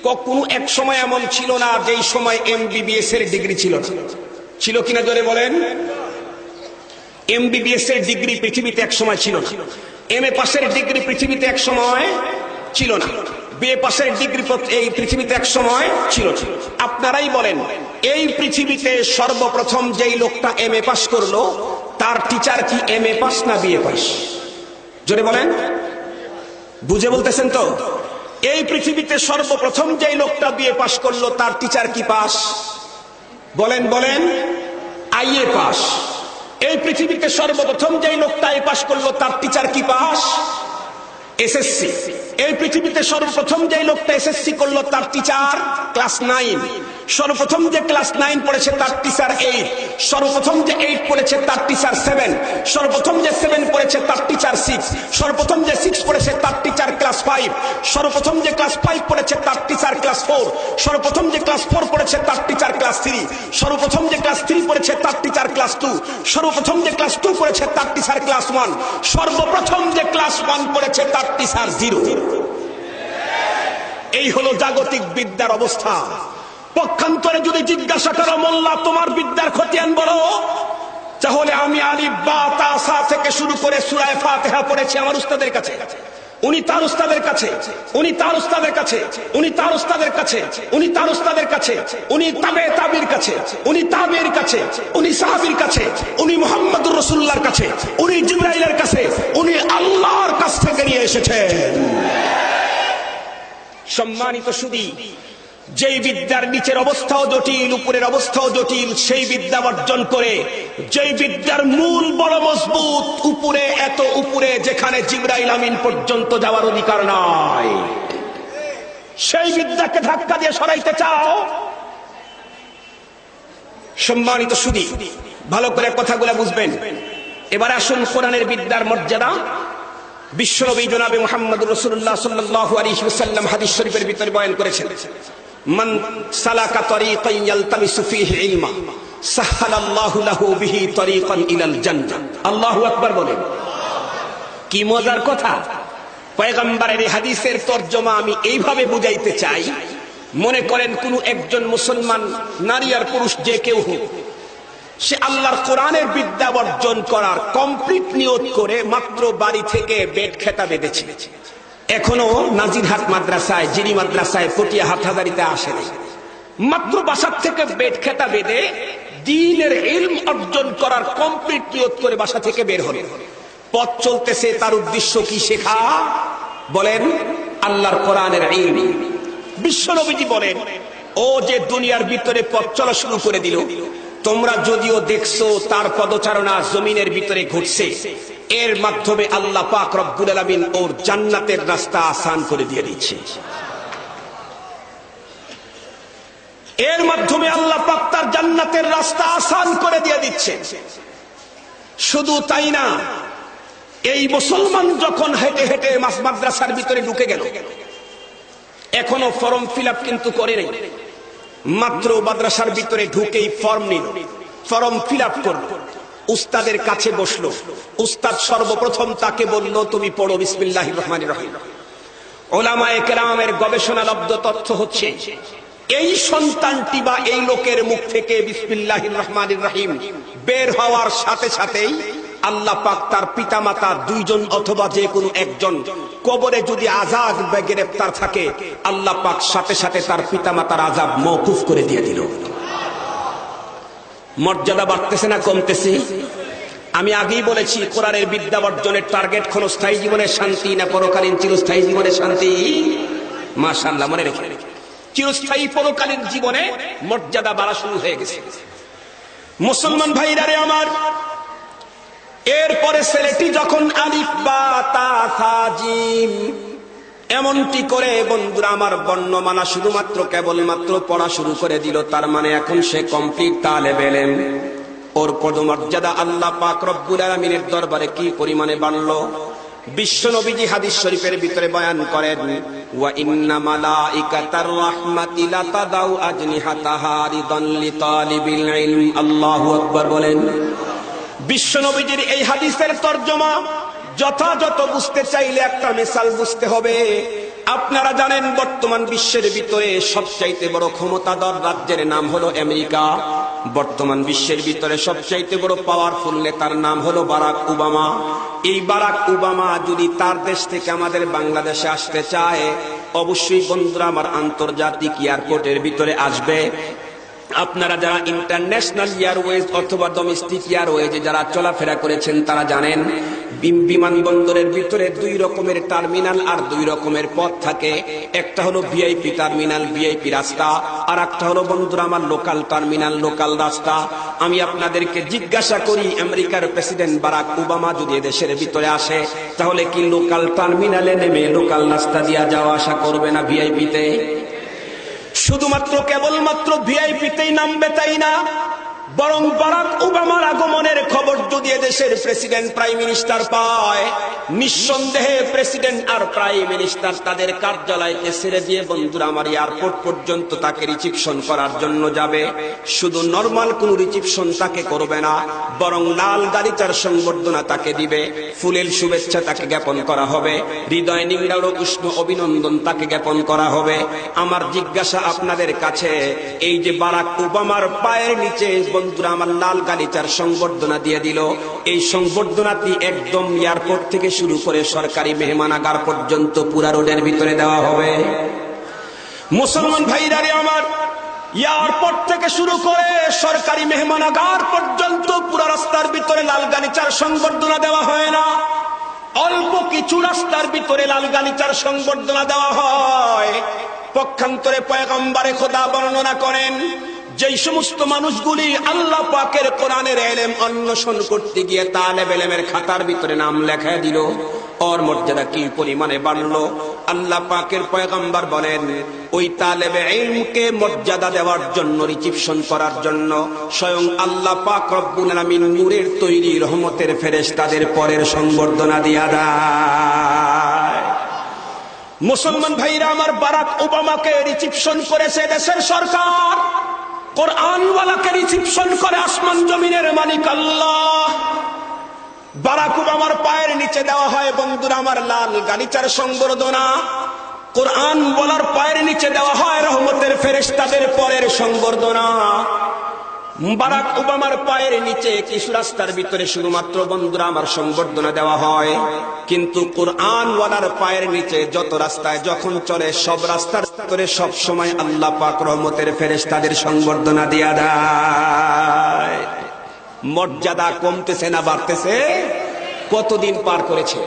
A: কখনো এক সময় এমন ছিল না যেই সময় এমবিবিএস এর ডিগ্রি ছিল না? ছিল কিনা জোরে বলেন? এমবিবিএস এর ডিগ্রি পৃথিবীতে এক সময় ছিল না, এমএ পাশের ডিগ্রি পৃথিবীতে এক সময় ছিল না, বিএ পাশের ডিগ্রি এই পৃথিবীতে এক সময় ছিল না। আপনারাই বলেন, এই পৃথিবীতে সর্বপ্রথম যেই লোকটা এমএ পাস করলো তার টিচার কি এমএ পাস না বিএ পাস? জোরে বলেন, বুঝে বলতেছেন তো? এই পৃথিবীতে সর্বপ্রথম যেই লোকটা বিএ পাস করলো তার টিচার কি পাস? বলেন বলেন, আইএ পাস। এই পৃথিবীতে সর্বপ্রথম যেই লোকটা এ পাস করলো তার টিচার কি পাস? এসএসসি। এই পৃথিবীতে সর্বপ্রথম যেই লোকটা এসএসসি করলো তার টিচার ক্লাস 9। সর্বপ্রথম যে ক্লাস 9 পড়েছে তার টিচার 8। সর্বপ্রথম যে 8 পড়েছে তার টিচার 7। সর্বপ্রথম যে 7 পড়েছে তার টিচার 6। সর্বপ্রথম যে 6 পড়েছে তার টিচার ক্লাস 5। সর্বপ্রথম যে ক্লাস 5 পড়েছে তার টিচার ক্লাস 4। সর্বপ্রথম যে ক্লাস 4 পড়েছে তার টিচার ক্লাস 3। সর্বপ্রথম যে ক্লাস 3 পড়েছে তার টিচার ক্লাস 2। সর্বপ্রথম যে ক্লাস 2 পড়েছে তার টিচার ক্লাস 1। সর্বপ্রথম যে ক্লাস 1 পড়েছে তার টিচার 0। এই হলো জাগতিক বিদ্যার অবস্থা। পক্ষান্তরে যদি জিজ্ঞাসা করো মোল্লা তোমার বিদ্যার খতিয়ান বলো, তাহলে আমি আলিফ বা তা সা থেকে শুরু করে সূরা ফাতিহা পড়েছি আমার উস্তাদের কাছে, উনি তার উস্তাদের কাছে, উনি তার উস্তাদের কাছে, উনি তার উস্তাদের কাছে, উনি তার উস্তাদের কাছে, উনি তাবে তাবির কাছে, উনি তাবের কাছে, উনি সাহাবীর কাছে, উনি মুহাম্মদুর রাসূলুল্লাহর কাছে, উনি জিবরাইলের কাছে, উনি আল্লাহর কাছ থেকে নিয়ে এসেছেন। সম্মানিত সুধী, যেই বিদ্যার নিচের অবস্থাও জটিল, উপরের অবস্থাও জটিল, সেই বিদ্যা অর্জন করে যেই বিদ্যার মূল বড় মজবুত, উপরে এত উপরে যেখানে জিবরাইল আমিন পর্যন্ত যাওয়ার অধিকার নাই, সেই বিদ্যাকে ধাক্কা দিয়ে সরাইতে চাও? সম্মানিত সুধী, ভালো করে কথাগুলো বুঝবেন। এবার আসুন কোরআনের বিদ্যার মর্যাদা। বিশ্বনবী জনাবে মুহাম্মদুর রাসূলুল্লাহ সাল্লাল্লাহু আলাইহি ওয়াসাল্লাম হাদিস শরীফের ভিতরে বয়ান করেছেন, মান সালাকা তরিকান ইয়ালতামিসু ফীহি ইলমা
B: সাহালাল্লাহু লাহু বিহি তরিকান ইলাল জান্নাহ। আল্লাহু আকবার বলেন। কি মজার কথা! পয়গম্বরের এই হাদিসের তরজমা আমি এইভাবে বুঝাইতে চাই, মনে করেন কোন একজন মুসলমান নারী আর পুরুষ যে কেউ হোক, সে আল্লাহর কোরআনের বিদ্যা অর্জন করার কমপ্লিট নিয়ত করে মাত্র বাড়ি থেকে বেড খেতা বেঁধেছে। এখনো নাজিরহাট মাদ্রাসায়, জিরি মাদ্রাসায়, পটিয়া হাটহাজারিতে আসে নাই। মাত্র বাসার থেকে বেড খেতা বেঁধে দ্বীনের ইলম অর্জন করার কমপ্লিট নিয়ত করে বাসা থেকে বের হলো। পথ চলতেছে, তার উদ্দেশ্য কি? শেখা। বলেন, আল্লাহর কোরআনের ইলম। বিশ্বনবীজি বলেন, ও যে দুনিয়ার ভিতরে পথ চলা শুরু করে দিল, তোমরা যদিও দেখছো তার পদচারণা জমিনের ভিতরে ঘটছে, এর মাধ্যমে আল্লাহ পাক রব্বুল আলামিন ওর জান্নাতের রাস্তা আসান করে দিয়ে দিচ্ছে। এর মাধ্যমে আল্লাহ পাক তার জান্নাতের রাস্তা আসান করে দিয়ে দিচ্ছে। শুধু তাই না, এই মুসলমান যখন হেঁটে হেঁটে মাদ্রাসার ভিতরে ঢুকে গেল, এখনো ফর্ম ফিল আপ কিন্তু করে নেই। মাত্র মাদ্রাসার ভিতরে ঢুকেই ফর্ম নিল, ফর্ম ফিল আপ করল, উস্তাদের কাছে বসলো। উস্তাদ সর্বপ্রথম তাকে বলল, তুমি পড়ো বিসমিল্লাহির রহমানির রহিম। উলামায়ে কেরামের গবেষণালব্ধ তথ্য হচ্ছে, এই সন্তানটি বা এই লোকের মুখ থেকে বিসমিল্লাহির রহমানির রহিম বের হওয়ার সাথে সাথেই আল্লাহ পাক তার পিতামাতা দুইজন অথবা যে কোনো একজন কবরে যদি আযাব বা গ্রেফতার থাকে, আল্লাহ পাক সাথে সাথে তার পিতামাতার আযাব মওকুফ করে দিয়ে দিল। মর্যাদা বাড়তেছে না কমতেছে? আমি আগেই বলেছি, কোরআনের বিদ্যা অর্জনের টার্গেট ক্ষণস্থায়ী জীবনের শান্তি না পরকালীন চিরস্থায়ী জীবনের শান্তি? মাশাআল্লাহ, মনে রেখে চিরস্থায়ী পরকালীন জীবনে মর্যাদা বাড়া শুরু হয়ে গেছে। মুসলমান ভাইরা রে আমার, এরপরে ছেলেটি যখন আলিফ বা তা থা জিম এমনটি করে, বন্ধুরা আমার, বর্ণমালা শুধুমাত্র কেবলমাত্র পড়া শুরু করে দিল, তার মানে এখন সে কমপ্লিট তালেবে ইলম। ওর পদমর্যাদা আল্লাহ পাক রব্বুল আলামিনের দরবারে কি পরিমাণে বাড়লো! বিশ্ব নবীজি হাদিস শরীফের ভিতরে বয়ান করেন, ওয়া ইন্না মালাইকাতার রাহমাতি লাতাদাউ আজনিহাতাহা রিদান লিতালিবিল ইলম। আল্লাহু আকবার বলেন। বিশ্ব নবীজির এই হাদিসের তরজমা যথাযথ বুঝতে চাইলে একটা মিসাল বুঝতে হবে। আপনারা জানেন, বর্তমান বিশ্বের ভিতরে সবচাইতে বড় ক্ষমতাধর রাজ্যের নাম হলো আমেরিকা। বর্তমান বিশ্বের ভিতরে সবচাইতে বড় পাওয়ারফুল নেতার নাম হলো বারাক ওবামা। এই বারাক ওবামা যদি তার দেশ থেকে আমাদের বাংলাদেশে আসতে চায়, অবশ্যই বন্ধুরা আমার আন্তর্জাতিক এয়ারপোর্টের ভিতরে আসবে। আপনারা যারা ইন্টারন্যাশনাল এয়ারওয়েজ অথবা ডোমেস্টিক এয়ারওয়েজে যারা চলাফেরা করেছেন, তারা জানেন বিমানবন্দরের ভিতরে দুই রকমের টার্মিনাল আর দুই রকমের পথ থাকে। একটা হলো ভিআইপি টার্মিনাল, ভিআইপি রাস্তা, আর একটা হলো বন্ধুরা আমার লোকাল টার্মিনাল, লোকাল রাস্তা। আমি আপনাদেরকে জিজ্ঞাসা করি, আমেরিকার প্রেসিডেন্ট বারাক ওবামা যদি দেশের ভিতরে আসে, তাহলে কি লোকাল টার্মিনালে নেমে লোকাল রাস্তা দিয়ে যাওয়া আসা করবে না ভিআইপিতে? শুধুমাত্র কেবলমাত্র ভিআইপিতেই নামবে তাই না, বরং বারাক ওবামার আগমনের খবর যদি দেশের প্রেসিডেন্ট প্রাইম মিনিস্টার পায়, নিঃসন্দেহে প্রেসিডেন্ট আর প্রাইম মিনিস্টার তাদের কার্যালয়কে ছেড়ে দিয়ে বন্ধুরা আমার এয়ারপোর্ট পর্যন্ত তাকে রিসিপশন করার জন্য যাবে। শুধু নরমাল কোন রিসিপশন তাকে করবে না, বরং লাল গালিচার সংবর্ধনা তাকে দিবে, ফুলের শুভেচ্ছা তাকে জ্ঞাপন করা হবে, হৃদয় নিংড়ানো উষ্ণ অভিনন্দন তাকে জ্ঞাপন করা হবে। আমার জিজ্ঞাসা আপনাদের কাছে, এই যে বারাক ওবামার পায়ের নিচে বন্ধুরা আমার লাল গালিচার সংবর্ধনা দিয়ে দিল, এই সংবর্ধনাটি একদম এয়ারপোর্ট থেকে শুরু করে সরকারি মেহমানাগার পর্যন্ত পুরা রোডের ভিতরে দেওয়া হবে। মুসলমান ভাইরা রে আমার, এয়ারপোর্ট থেকে শুরু করে সরকারি মেহমানাগার পর্যন্ত পুরা রাস্তার ভিতরে লাল গালিচার সংবর্ধনা দেওয়া হয় না, অল্প কিছু রাস্তার ভিতরে লাল গালিচার সংবর্ধনা দেওয়া হয়। পক্ষান্তরে পয়গম্বরে খোদা বর্ণনা করেন, যেই সমস্ত মানুষগুলি আল্লাহ পাকের কোরআনের ইলম অন্বেষণ করতে গিয়ে তালেবে ইলমের খাতার ভিতরে নাম লেখা দিল, ওর মর্যাদা কি পরিমাণে বাড়লো! আল্লাহ পাকের পয়গম্বর বলেন, ওই তালেবে ইলমকে মর্যাদা দেওয়ার জন্য, রিসিপশন করার জন্য স্বয়ং আল্লাহ পাক রব্বুল আলামিন নূরের তৈরি রহমতের ফেরেশতাদের পরের সংবর্ধনা দিয়া দেয়। মুসলমান ভাইরা আমার, বারাক ওবামাকে রিসিপশন করেছে দেশের সরকার, কোরআনওয়ালাকে রিসিপশন করে আসমান জমিনের মালিক আল্লাহ। বারাক ওবামার পায়ের নিচে দেওয়া হয় বন্ধুরা আমার লাল গালিচার সংবর্ধনা, কোরআন বলার পায়ের নিচে দেওয়া হয় রহমতের ফেরেশতাদের পরের সংবর্ধনা। বারাক ওবামার পায়ের নিচে কিছু রাস্তার ভিতরে শুধুমাত্র বন্ধুরা আমার সংবর্ধনা দেওয়া হয়, কিন্তু কোরআন ওয়ালার পায়ের নিচে যত রাস্তায় যখন চলে সব রাস্তার ভিতরে সব সময় আল্লাহ পাক রহমতের ফেরেশতাদের সংবর্ধনা দিয়া দেয়। মর্যাদা কমতেছে না বাড়তেছে? কতদিন পার করেছে?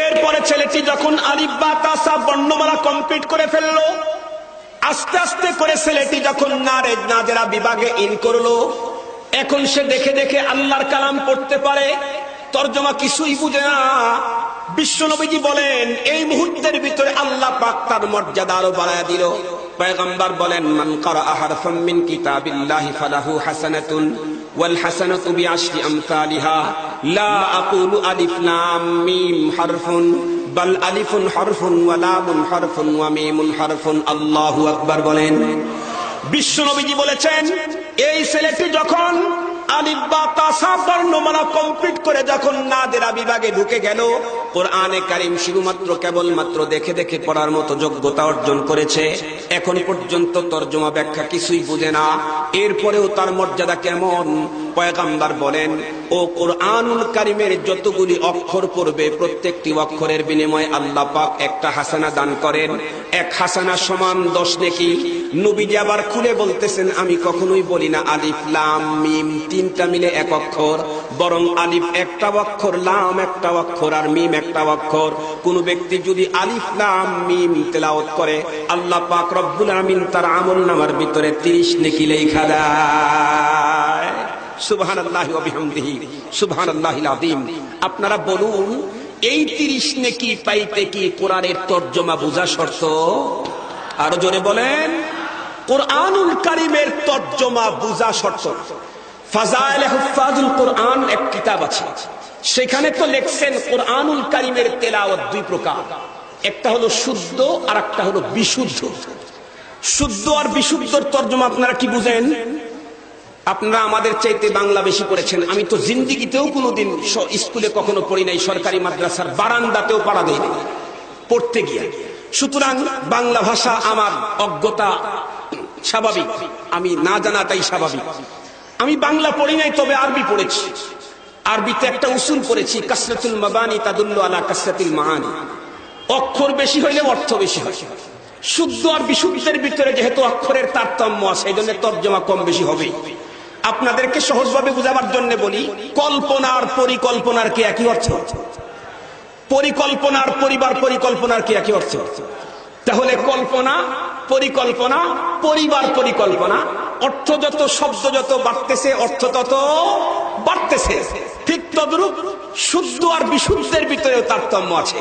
B: এরপরে ছেলেটি যখন আলিফ বা তা সা বর্ণমালা কমপ্লিট করে ফেললো, আস্তে আস্তে করে ছেলেটি যখন নারেজ নাজেরা বিভাগে ইন করলো, এখন সে দেখে দেখে আল্লাহর কালাম পড়তে পারে, তরজমা কিছুই বুঝে না। বিশ্বনবীজি বলেন এই মুহূর্তের ভিতরে আল্লাহ পাক তার মর্যাদা আরো বাড়ায় দিল। পয়গম্বর বলেন মান ক্বারাআ হারফাম মিন কিতাবিল্লাহি ফালাহু হাসানাতুন ওয়াল হাসানাতু বিআশরি আমসালিহা লা আকুলু আলিফ লাম মিম হারফুন বাল আলিফুন হারফুন ওয়া লামুন হারফুন ওয়া মিমুন হারফুন। আল্লাহু আকবার বলেন। বিশ্বনবীজি বলেছেন এই ছেলেটি যখন আলিফ বা তা সা বর্ণমালা কমপ্লিট করে যখন নাদেরা বিভাগে ঢুকে গেল, কোরআনে কারীম শুধুমাত্র কেবলমাত্র দেখে দেখে পড়ার মতো যোগ্যতা অর্জন করেছে। এখন পর্যন্ত তরজমা ব্যাখ্যা কিছুই বুঝে না। এরপরেও তার মর্যাদা কেমন? পয়গম্বর বলেন ও কোরআনুল কারীমের যতগুলি অক্ষর পড়বে প্রত্যেকটি অক্ষরের বিনিময়ে আল্লাহ পাক একটা হাসানা দান করেন। এক হাসানা সমান 10 নেকি। নবীজি আবার খুলে বলতেছেন আমি কখনোই বলি না আলিফ লাম মিম তিনটা মিলে এক অক্ষর, বরং আলিফ একটা অক্ষর, লাম একটা অক্ষর আর মিম একটা অক্ষর। কোন ব্যক্তি যদি আলিফ লাম মিম তেলাওয়াত করে আল্লাহ পাক রব্বুল আমিন তার আমলনামার ভিতরে 30 নেকি লেখা দেয়। সুবহানাল্লাহি ওয়া বিহামদিহি সুবহানাল্লাহিল আযীম। আপনারা বলুন এই 30 নেকি পাইতে কি কোরআনের তরজমা বোঝা শর্ত? আরো জোরে বলেন। কোরআনুল কারীমের তরজমা বোঝা শর্ত। ফাজাইলে হুফাজুল কোরআন এক কিতাব আছে, সেখানে তো লেখছেন কোরআনুল কারীমের তেলাওয়াত 2 প্রকার, একটা হলো শুদ্ধ আর একটা হলো বিশুদ্ধ। শুদ্ধ আর বিশুদ্ধর তরজমা আপনারা কি বুঝেন? আপনারা আমাদের চাইতে বাংলা বেশি পড়েছেন। আমি তো জিন্দেগিতেও কোনোদিন স্কুলে কখনো পড়ি নাই, সরকারি মাদ্রাসার বারান্দাতেও পড়া দেয়নি পড়তে গিয়ে। সুতরাং বাংলা ভাষা আমার অজ্ঞতা স্বাভাবিক, আমি না জানাটাই স্বাভাবিক। আমি বাংলা পড়ি নাই, তবে আরবি পড়েছি। আরবিতে একটা উসুল পড়েছি, কাসরাতুল মাবানি তাদুল্লু আলা কাসরাতিল মাআনি। অক্ষর বেশি হইলে অর্থ বেশি হয়। শুদ্ধ আর বিশুদ্ধের ভিতরে যেহেতু অক্ষরের তারতম্য আছে, এই জন্য তরজমা কম বেশি হবে। আপনাদেরকে সহজভাবে বুঝাবার জন্য বলি, কল্পনার পরিকল্পনার কি একই অর্থ? পরিকল্পনার পরিবার পরিকল্পনার কি একই অর্থ? তাহলে কল্পনা পরিকল্পনা পরিবার পরিকল্পনা, অর্থ যত শব্দ যত বাড়তেছে অর্থ তত বাড়তেছে। ঠিক তদ্রূপ শুদ্ধ আর বিশুদ্ধের ভিতরেও তারতম্য আছে।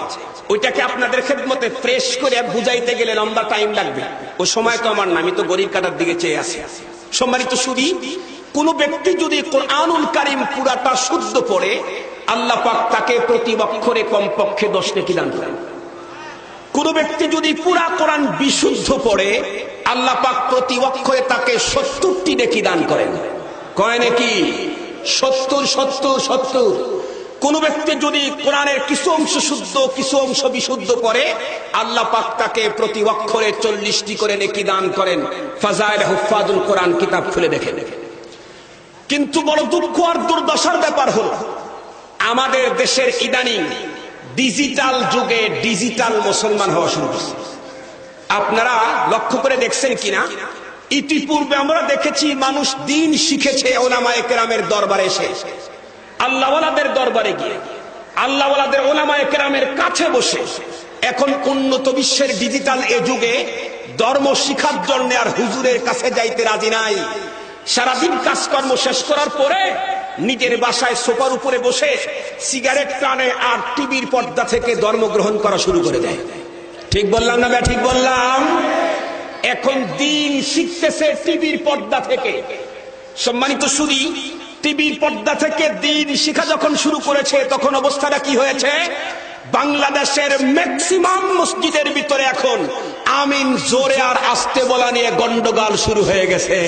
B: ওইটাকে আপনাদের খেদমতে ফ্রেশ করে বুঝাইতে গেলে লম্বা টাইম লাগবে। ও সময় তো আমার না, আমি তো গড়ির কাটার দিকে চেয়ে আছি। সম্মানিত সুধী, কোন ব্যক্তি যদি কোরআনুল কারীম পুরাটা শুদ্ধ পড়ে আল্লাহ পাক তাকে প্রতি অক্ষরে কমপক্ষে 10 নেকি দান করেন। কোন ব্যক্তি যদি পুরা কোরআন বিশুদ্ধ পড়ে আল্লাহ পাক প্রতি অক্ষরে তাকে 70টি নেকি দান করেন। কয় নাকি? 70। কোন ব্যক্তি যদি কোরআনের কিছু অংশ শুদ্ধ কিছু অংশ বিশুদ্ধ পড়ে আল্লাহ পাক তাকে প্রতি অক্ষরে 40টি করে নেকি দান করেন। ফাজাইলে হুফাজুল কোরআন কিতাব খুলে দেখেন। কিন্তু বড় দুঃখ আর দুর্দশার ব্যাপার হলো আমাদের দেশের ইদানিং ডিজিটাল যুগে ডিজিটাল মুসলমান হওয়া শুরু করছে। আপনারা লক্ষ্য করে দেখছেন কিনা, ইতিপূর্বে আমরা দেখেছি মানুষ দিন শিখেছে ওলামায়ে কেরামের দরবারে এসে, আল্লাহওয়ালাদের দরবারে গিয়ে, আল্লাহওয়ালাদের ওলামায়ে কেরামের কাছে বসে। এখন উন্নত বিশ্বের ডিজিটাল এ যুগে ধর্ম শিখার জন্য আর হুজুরের কাছে যাইতে রাজি নাই। সারাদিন কাজকর্ম শেষ করার পরে নিজের বাসায় সোফার উপরে বসে সিগারেট টানে আর টিভির পর্দা থেকে ধর্ম গ্রহণ করা শুরু করে দেয়। ঠিক বললাম না? ঠিক বললাম। এখন দিন শিখতেছে টিভির পর্দা থেকে। সম্মানিত সুধী, টিভির পর্দা থেকে দিন শিখা যখন শুরু করেছে তখন অবস্থাটা কি হয়েছে? বাংলাদেশের ম্যাক্সিমাম মসজিদের ভিতরে এখন আমিন জোরে আর আস্তে বলা নিয়ে গন্ডগোল শুরু হয়ে গেছে।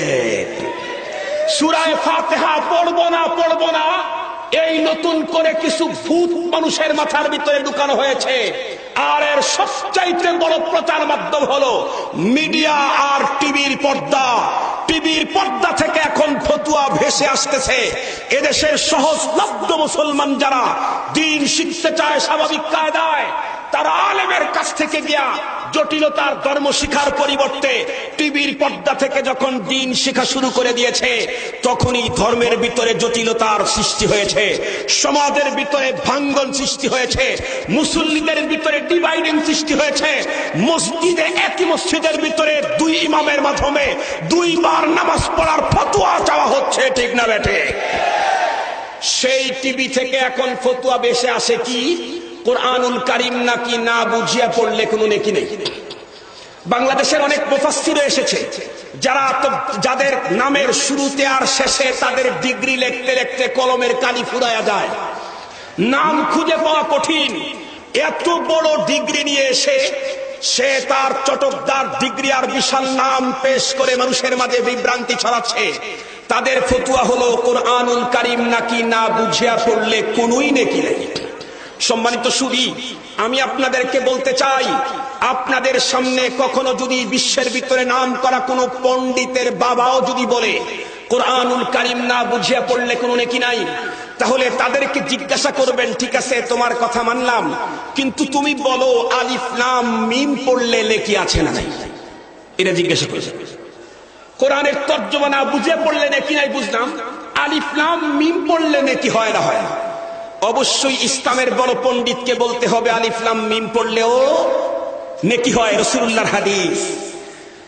B: সূরা ফাতিহা পড়বো না এই নতুন করে কিছু ভূত মানুষের মাথার ভিতরে ঢুকানো হয়েছে। আর এর সবচাইতে বড় প্রচার মাধ্যম হলো মিডিয়া আর টিভির পর্দা। টিভির পর্দা থেকে এখন ফতুয়া ভেসে আসতেছে। এদেশের সহজলভ্য মুসলমান যারা দ্বীন শিখতে চায় স্বাভাবিক কায়দায়, তারা আলেমের কাছ থেকে গিয়া জটিলতার ধর্ম শিখার পরিবর্তে টিভির পর্দা থেকে যখন দ্বীন শিখা শুরু করে দিয়েছে, তখনই ধর্মের ভিতরে জটিলতার সৃষ্টি হয়েছে, সমাজের ভিতরে ভাঙ্গন সৃষ্টি হয়েছে, মুসল্লিদের ভিতরে ডিভাইডিং সৃষ্টি হয়েছে। মসজিদে একই মসজিদের ভিতরে দুই ইমামের মাধ্যমে দুইবার নামাজ পড়ার ফতোয়া চাওয়া হচ্ছে, ঠিক না বেঠে? সেই টিভি থেকে এখন ফতোয়া বেশে আসে কি কোরআনুল কারীম নাকি না বুঝিয়া পড়লে কোনো নেকি নেই। বাংলাদেশের অনেক মুফাসসির এসেছে যাদের নামের শুরুতে আর শেষে তাদের ডিগ্রি লিখতে লিখতে কলমের কালি ফুরায়া যায়, নাম খুঁজে পাওয়া কঠিন। এত বড় ডিগ্রি নিয়ে এসে সে তার চটকদার ডিগ্রি আর বিশাল নাম পেশ করে মানুষের মাঝে বিভ্রান্তি ছড়াচ্ছে। তাদের ফতোয়া হলো কোরআনুল কারীম নাকি না বুঝিয়া পড়লে কোনোই নেকি নেই। সম্মানিত সুধী, আমি আপনাদেরকে বলতে চাই, আপনাদের সামনে কখনো যদি বিশ্বের ভিতরে নাম করা কোনো পণ্ডিতের বাবাও যদি বলে কোরআনুল কারীম না বুঝিয়া পড়লে কোনো নেকি নাই, তাহলে তাদেরকে জিজ্ঞাসা করবেন, ঠিক আছে তোমার কথা মানলাম, কিন্তু তুমি বলো আলিফ লাম মিম পড়লে নেকি আছে না নাই? এটা জিজ্ঞাসা করবে। কোরআনের তর্জমা না বুঝিয়া পড়লে নেকি নাই বুঝলাম, আলিফ লাম মিম পড়লে নেকি হয় না হয় না? অবশ্যই ইসলামের বড় পণ্ডিতকে বলতে হবে আলিফ লাম মিম পড়লেও নেকি হয়, রাসূলুল্লাহর হাদিস।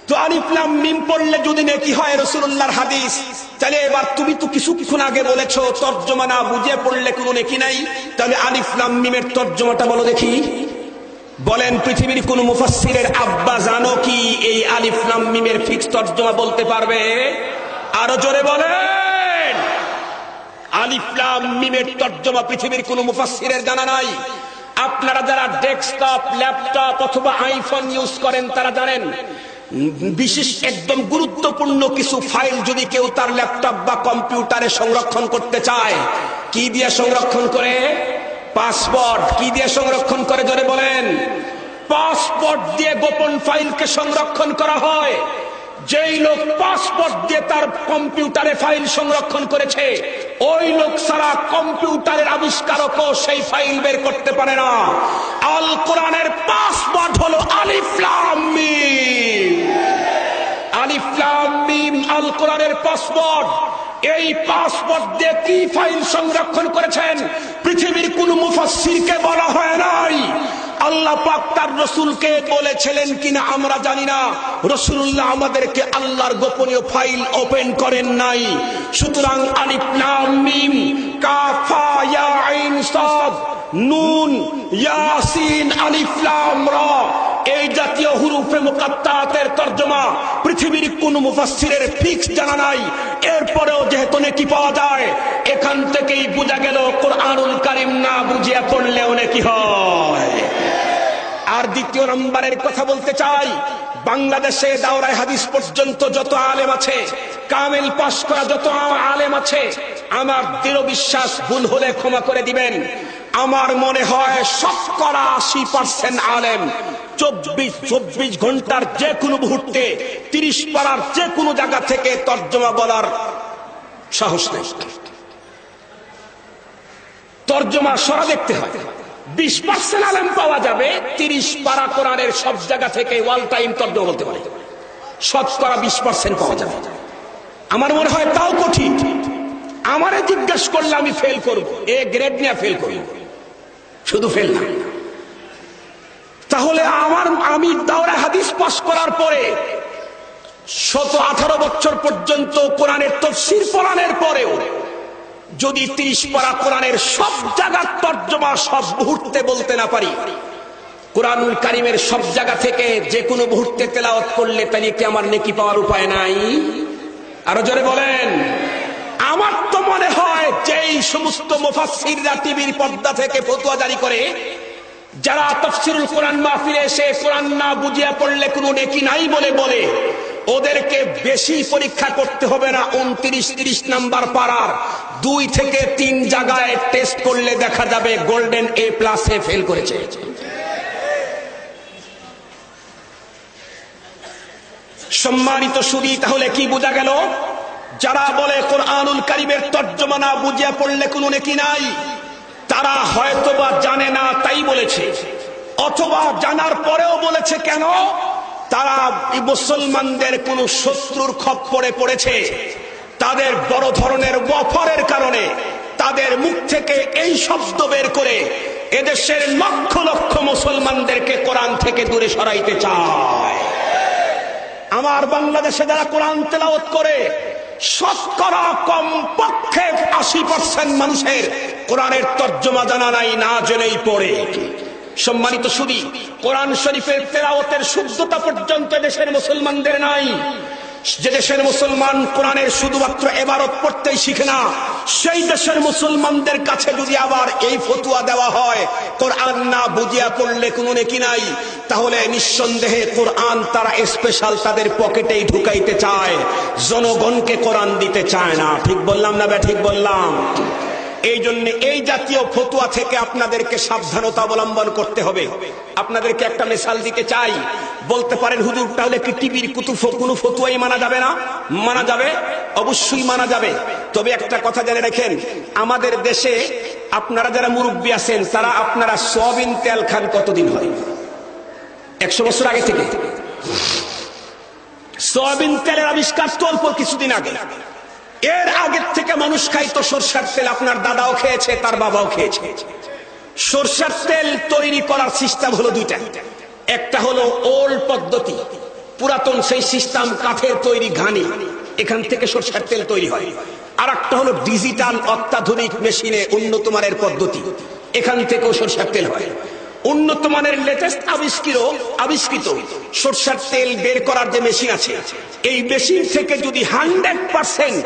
B: তো আলিফ লাম মিম পড়লে যদি নেকি হয় রাসূলুল্লাহর হাদিস, তাহলে এবার তুমি তো কিছুক্ষণ আগে বলেছো তর্জমা না বুঝে পড়লে কোনো নেকি নাই, তাহলে আলিফ লাম মিমের তর্জমাটা বলো দেখি। বলেন পৃথিবীর কোন মুফাসসিরের আব্বা জানো কি এই আলিফ লাম মিমের ফিক্স তর্জমা বলতে পারবে? আরো জোরে বলেন। আলিফ লাম মিমের তর্জমা পৃথিবীর কোন মুফাসসিরের জানা নাই। আপনারা যারা ডেস্কটপ, ল্যাপটপ অথবা আইফোন ইউজ করেন তারা জানেন, বিশেষ একদম গুরুত্বপূর্ণ কিছু ফাইল যদি কেউ তার ল্যাপটপ বা কম্পিউটারে সংরক্ষণ করতে চায়, কি দিয়ে সংরক্ষণ করে? পাসওয়ার্ড। কি দিয়ে সংরক্ষণ করে জোরে বলেন? পাসওয়ার্ড দিয়ে গোপন ফাইলকে সংরক্ষণ করা হয়। যেই লোক পাসওয়ার্ড দিয়ে তার কম্পিউটারে ফাইল সংরক্ষণ করেছে, ওই লোক সারা কম্পিউটারের আবিষ্কারকও সেই ফাইল বের করতে পারে না। আল কোরআনের পাসওয়ার্ড হলো আলিফ লাম মিম। আলিফ লাম মিম আল কোরআনের পাসওয়ার্ড। এই পাসওয়ার্ড দিয়ে কি ফাইল সংরক্ষণ করেছেন পৃথিবীর কোন মুফাসসিরকে বলা হয় নাই। আল্লাহ পাক তার রাসূলকে বলেছিলেন কিনা আমরা জানি না, রাসূলুল্লাহ আমাদেরকে আল্লাহর গোপনীয় ফাইল ওপেন করেন নাই। সুতরাং আলিফ লাম মিম কাফ হা ইয়া আইন সাদ নুন ইয়াসিন আলিফ লাম রা, এই জাতীয় হুরুফে মুকাত্তাতের তরজমা পৃথিবীর কোন মুফাসসিরের ফিক্স জানা নাই। এরপরেও যেহেতু নেকি পাওয়া যায়, এখান থেকেই বোঝা গেল কোরআনুল কারীম না বুঝিয়া পড়লেও নেকি হয়। আর দ্বিতীয় নম্বরের কথা বলতে চাই, বাংলাদেশে দাওরায়ে হাদিস পর্যন্ত যত আলেম আছে, কামেল পাশ করা যত আলেম আছে, আমার দৃঢ় বিশ্বাস, ভুল হলে ক্ষমা করে দিবেন, আমার মনে হয় 80% আলেম 24 ঘন্টার যে কোনো মুহূর্তে 30 পারার যে কোনো জায়গা থেকে তর্জমা বলার সাহস নেই। তর্জমা সরা দেখতে হয়। 20% আলেম পাওয়া যাবে 30 পারা কোরআনের সব জায়গা থেকে ওয়াল টাইম তর্জমা বলতে পারে, 20% পাওয়া যাবে। আমার মনে হয় তাও কঠিন। আমারে জিজ্ঞেস করলে আমি ফেল করব, এ গ্রেড নিয়ে ফেল করব, শুধু ফেল না। তাহলে আমি দাওরায়ে হাদিস পাস করার পরে 18 বছর পর্যন্ত কোরআনের তাফসীর পড়ানোর পরেও যদি 30 পারা কোরআনের সব জায়গার তর্জমা সব মুহূর্তে বলতে না পারি, কোরআনুল কারীমের সব জায়গা থেকে যে কোনো মুহূর্তে তেলাওয়াত করলে তাহলে কি আমার নেকি পাওয়ার উপায় নাই? আরো জোরে বলেন। আমার তো মনে হয় যেই সমস্ত মুফাসসিররা টিভির পর্দা থেকে ফতোয়া জারি করে, যারা তাফসীরুল কোরআন মাহফিলে এসে কোরআন না বুঝিয়ে পড়লে কোনো নেকি নাই বলে ওদেরকে বেশি পরীক্ষা করতে হবে না। 29-30 নাম্বার পারার 2 থেকে 3 জায়গায় টেস্ট করলে দেখা যাবে গোল্ডেন A+ ফেল করেছে। সম্মানিত সুধী, তাহলে কি বোঝা গেল? যারা বলে কোরআনুল কারীমের তর্জমা না বুঝিয়ে পড়লে কোনো নেকি নাই, তারা হয়তোবা জানে না তাই বলেছে, অথবা জানার পরেও বলেছে। কেন? তারা মুসলমানদের কোন শত্রুর খপ্পরে পড়েছে, তাদের বড় ধরনের অফারের কারণে তাদের মুখ থেকে এই শব্দ বের করে এদেশের লক্ষ লক্ষ মুসলমানদেরকে কোরআন থেকে দূরে সরাইতে চায়। আমার বাংলাদেশে যারা কোরআন তেলাওয়াত করে শতকরা কমপক্ষে 80% মানুষের কোরআনের তর্জমা জানা নাই, না জেনেই পড়ে। সম্মানিত সুধী, কোরআন শরীফের তেলাওয়াতের শুদ্ধতা পর্যন্ত দেশের মুসলমানদের নাই। যে দেশের মুসলমান কোরআনের শুধুমাত্র ইবারত পড়তেই শিখে না, সেই দেশের মুসলমানদের কাছে যদি আবার এই ফতোয়া দেওয়া হয় কোরআন না বুঝিয়া পড়লে কোনো নেকি নাই, তাহলে নিঃসন্দেহে কোরআন তারা স্পেশাল তাদের পকেটেই ঢুকাইতে চায়, জনগণকে কোরআন দিতে চায় না। ঠিক বললাম না বে ঠিক বললাম? এই জন্য এই জাতীয় ফতোয়া থেকে আপনাদেরকে সাবধানতা অবলম্বন করতে হবে। আপনাদেরকে একটা মিসাল দিতে চাই। বলতে পারেন হুজুর তাহলে কি টিভির কোনো ফতোয়াই মানা যাবে না? মানা যাবে, অবশ্যই মানা যাবে। তবে একটা কথা জেনে রাখেন, আমাদের দেশে আপনারা যারা মুরব্বী আছেন তারা আপনারা সয়াবিন তেল খান কতদিন হয়? 100 বছর আগে থেকে। সয়াবিন তেলের আবিষ্কার তো অল্প কিছুদিন আগে। এর আগের থেকে মানুষ খাইতো সরষের তেল। আপনার দাদাও খেয়েছে, তার বাবাও খেয়েছে। সরষের তেল তৈরি করার সিস্টেম হলো দুইটা। একটা হলো ওল্ড পদ্ধতি, পুরাতন সেই সিস্টেম, কাঠের তৈরি ঘানি, এখান থেকে সরষের তেল তৈরি হয়। আর একটা হলো ডিজিটাল অত্যাধুনিক মেশিনে উন্নত মানের পদ্ধতি, এখান থেকেও সরষের তেল হয়। উন্নত মানের লেটেস্ট আবিষ্কৃত সরষের তেল বের করার যে মেশিন আছে, এই মেশিন থেকে যদি 100%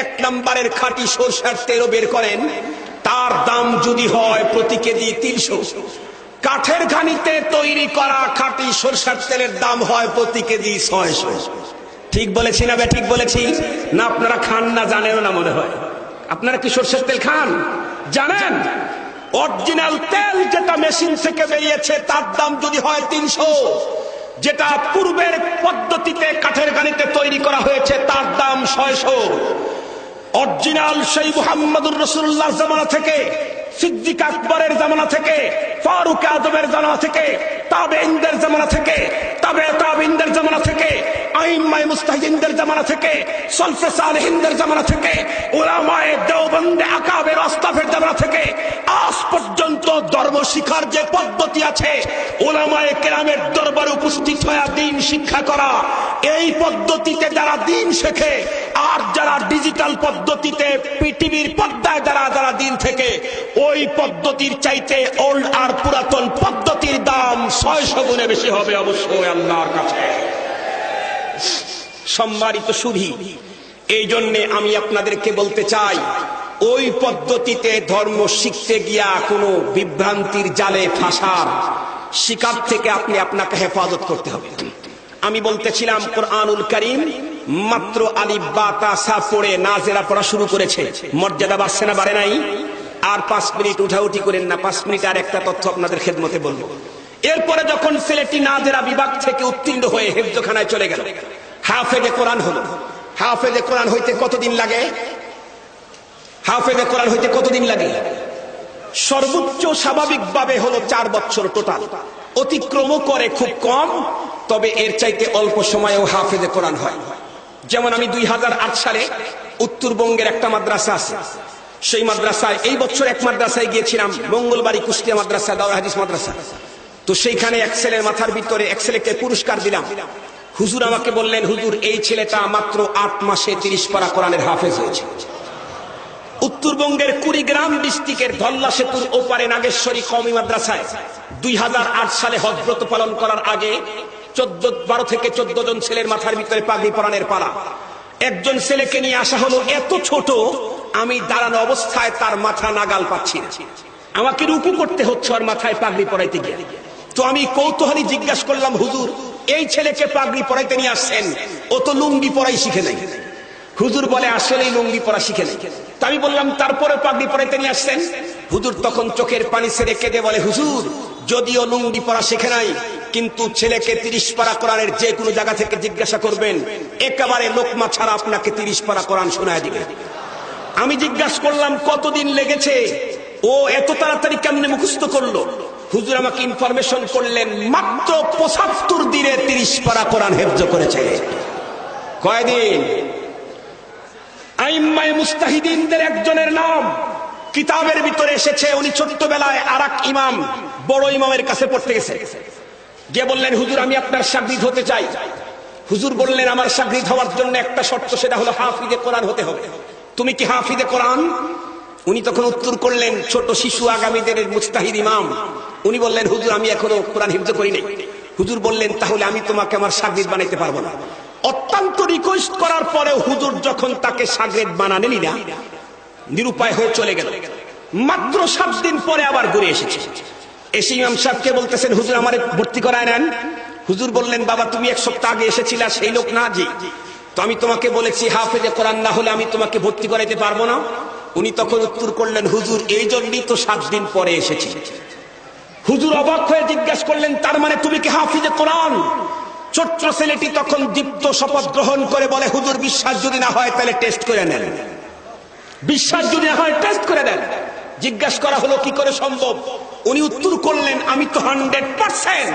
B: 1 নম্বরের খাঁটি সরষের তেলও বের করেন, তার দাম যদি হয় প্রতি কেজি 300। কাঠের ঘানিতে তৈরি করা খাঁটি সরষের তেলের দাম হয় প্রতি কেজি 600। ঠিক বলেছি না বে ঠিক বলেছি? না আপনারা খান না, জানেন না মনে হয়। আপনারা কি সরষের তেল খান? জানেন? অরিজিনাল তেল যেটা মেশিন থেকে বেরিয়েছে তার দাম যদি হয় 300, যেটা পূর্বের পদ্ধতিতে কাঠের ঘানিতে তৈরি করা হয়েছে তার দাম 600। অরিজিনাল সেই মুহাম্মদুর রাসূলুল্লাহ জামানা থেকে, সিদ্দিক আকবরের জামানা থেকে, ফারুক আজমের জামানা থেকে, তাবেঈনদের জামানা থেকে, তাবেঈনদের জামানা থেকে, আইম্মায়ে মুজতাহিদিনদের জামানা থেকে, সলফে সালেহিনদের জামানা থেকে, উলামায়ে দেওবন্দ আকাবের ওয়াসতাফের জামানা থেকে আজ পর্যন্ত ধর্ম শিক্ষার যে পদ্ধতি আছে, উলামায়ে কেরামের দরবারে উপস্থিত হয়ে দ্বীন শিক্ষা করা, এই পদ্ধতিতে যারা দ্বীন শেখে আর যারা ডিজিটাল পদ্ধতিতে পৃথিবীর পর্দায় যারা দ্বীন থেকে, ওই পদ্ধতির চাইতে ওল্ড আর পুরাতন পদ্ধতির দাম 600 গুণে বেশি হবে অবশ্যই আল্লাহর কাছে। সম্মানিত সুধী, এই জন্যে আমি আপনাদেরকে বলতে চাই, ওই পদ্ধতিতে ধর্ম শিখতে গিয়া কোনো বিভ্রান্তির জালে ফাঁসার শিকার থেকে আপনাকে হেফাজত করতে হবে। আমি বলতেছিলাম কোরআনুল কারীম মাত্র আলিফ বা তা সা পড়ে নাজেরা পড়া শুরু করেছে, মর্যাদা বাড়ছে না বাড়ে নাই? আর 5 মিনিট উঠাউঠি করেন না, 5 মিনিট আর একটা তথ্য আপনাদের খেদমতে বলবো। এরপরে যখন ছেলেটি নাজেরা বিভাগ থেকে উত্তীর্ণ হয়ে হেফজখানায় চলে গেল, হাফেজে কোরআন হলো। হাফেজে কোরআন হইতে কতদিন লাগে? হাফেজে কোরআন হইতে কতদিন লাগে? সর্বোচ্চ স্বাভাবিকভাবে হলো 4 বছর টোটাল। অতিক্রমও করে খুব কম, তবে এর চাইতে অল্প সময়েও হাফেজে কোরআন হয়। যেমন আমি 2008 সালে উত্তরবঙ্গের একটা মাদ্রাসা আছে, সেই মাদ্রাসায় এই বছর এক মাদ্রাসায় গিয়েছিলাম, মঙ্গলবাড়ি কুষ্টিয়া মাদ্রাসা, দাওরা হাদিস মাদ্রাসা। তো সেইখানে এক ছেলের মাথার ভিতরে এক ছেলেকে পুরস্কার দিলাম। হুজুর আমাকে বললেন, হুজুর এই ছেলেটা মাত্র 8 মাসে 30 পারা কোরআনের হাফেজ হয়েছে। উত্তরবঙ্গের কুড়িগ্রাম ডিস্ট্রিক্টের ধল্লা সেতুর ওপারে নাগেশ্বরী কওমি মাদ্রাসায় 2008 সালে হজ ব্রত পালন করার আগে 12 থেকে 14 জন ছেলের মাথার ভিতরে পাগড়ি পরানের পালা। একজন ছেলেকে নিয়ে আসা হলো, এত ছোট আমি দাঁড়ানো অবস্থায় তার মাথা নাগাল পাচ্ছি না। আমাকে রুকু করতে হচ্ছে আর মাথায় পাগড়ি পরাইতে গিয়ে। তো আমি কৌতূহলী জিজ্ঞাসা করলাম, হুজুর এই ছেলেকে পাগড়ি পরাইতে নিয়ে আসছেন, ও তো লুঙ্গি পরাই শিখে নাই। হুজুর বলে আসলেই লুঙ্গি পরা শিখে নাই। তা আমি বললাম তারপরে পাগড়ি পরাইতে নিয়ে আসছেন? হুজুর তখন চোখের পানি ছেড়ে কেঁদে বলে, হুজুর যদিও লুঙ্গি পরা শিখে নাই, কিন্তু ছেলেকে 30 পারা কোরআনের যে কোনো জায়গা থেকে জিজ্ঞাসা করবেন, একেবারে লোকমা ছাড়া আপনাকে 30 পারা কোরআন শোনায় দিবে। আমি জিজ্ঞাসা করলাম কতদিন লেগেছে, ও এত তাড়াতাড়ি কেমনে মুখস্থ করলো? হুজুর আমাকে ইনফরমেশন করলেন মাত্র 75 দিনে 30 পারা কোরআন হেফজ করেছে। কয়দিন? আইম্মায়ে মুস্তাহিদিনদের একজনের নাম কিতাবের ভিতরে এসেছে। উনি ছোট্টবেলায় আরেক ইমাম, বড় ইমামের কাছে পড়তে গেছে, গিয়ে বললেন, হুজুর আমি আপনার শাগির্দ হতে চাই। হুজুর বললেন, আমার শাগির্দ হওয়ার জন্য একটা শর্ত, সেটা হলো হাফিজে কোরআন হতে হবে। তুমি কি হাফিজে কোরআন? উনি তখন উত্তর করলেন, ছোট শিশু আগামীদের মুস্তাহিদ ইমাম। উনি বললেন, হুজুর আমি এখনো কোরআন হিফজ করি নাই। হুজুর বললেন, তাহলে আমি তোমাকে আমার শাগির্দ বানাইতে পারবো না। অত্যন্ত রিকোয়েস্ট করার পরে হুজুর যখন তাকে শাগির্দ বানালেনই না, নিরুপায় হয়ে চলে গেল। মাত্র 7 দিন পরে আবার ঘুরে এসেছে। এসে ইমাম সাহেবকে বলতেছেন, হুজুর আমারে ভর্তি করায় নেন। হুজুর বললেন, বাবা তুমি 1 সপ্তাহ আগে এসেছিলা, সেই লোক না? জি। তো আমি তোমাকে বলেছি হাফেজে কোরআন না হলে আমি তোমাকে ভর্তি করাইতে পারবো না। উনি তখন উত্তর করলেন, হুজুর এই জন্যই তো 7 দিন পরে এসেছি। হুজুর অবাক হয়ে জিজ্ঞাসা করলেন, তার মানে তুমি কি হাফিজে কোরআন? ছোট্ট ছেলেটি তখন দীপ্ত শপথ গ্রহণ করে বলে, হুজুর বিশ্বাস যদি না হয় তাহলে টেস্ট করে নেন, বিশ্বাস যদি না হয় টেস্ট করে দেন। জিজ্ঞাসা করা হলো কি করে সম্ভব? উনি উত্তর করলেন, আমি তো 100%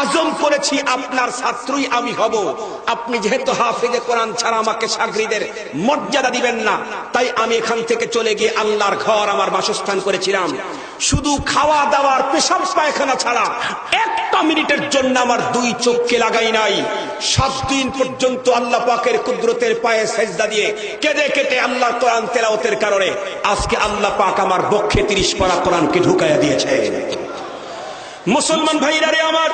B: আজম করেছি আপনার ছাত্রই আমি হব। আপনি যেহেতু হাফেজে কোরআন ছাড়া আমাকে শাগরিদের মর্যাদা দিবেন না, তাই আমি এখান থেকে চলে গিয়ে আল্লাহর ঘর আমার বাসস্থান করেছিলাম। শুধু খাওয়া দাওয়ার পেশাব পায়খানা ছাড়া 1 মিনিটের জন্য আমার 2 চোখকে লাগাই নাই। 7 দিন পর্যন্ত আল্লাহ পাকের কুদরতের পায়ে সেজদা দিয়ে কেঁদে কেটে আল্লাহর কোরআন তেলাওয়াতের কারণে আজকে আল্লাহ পাক আমার বক্ষে 30 পারা কোরআনকে ঢুকাইয়া দিয়েছে। মুসলমান ভাইরা রে আমার,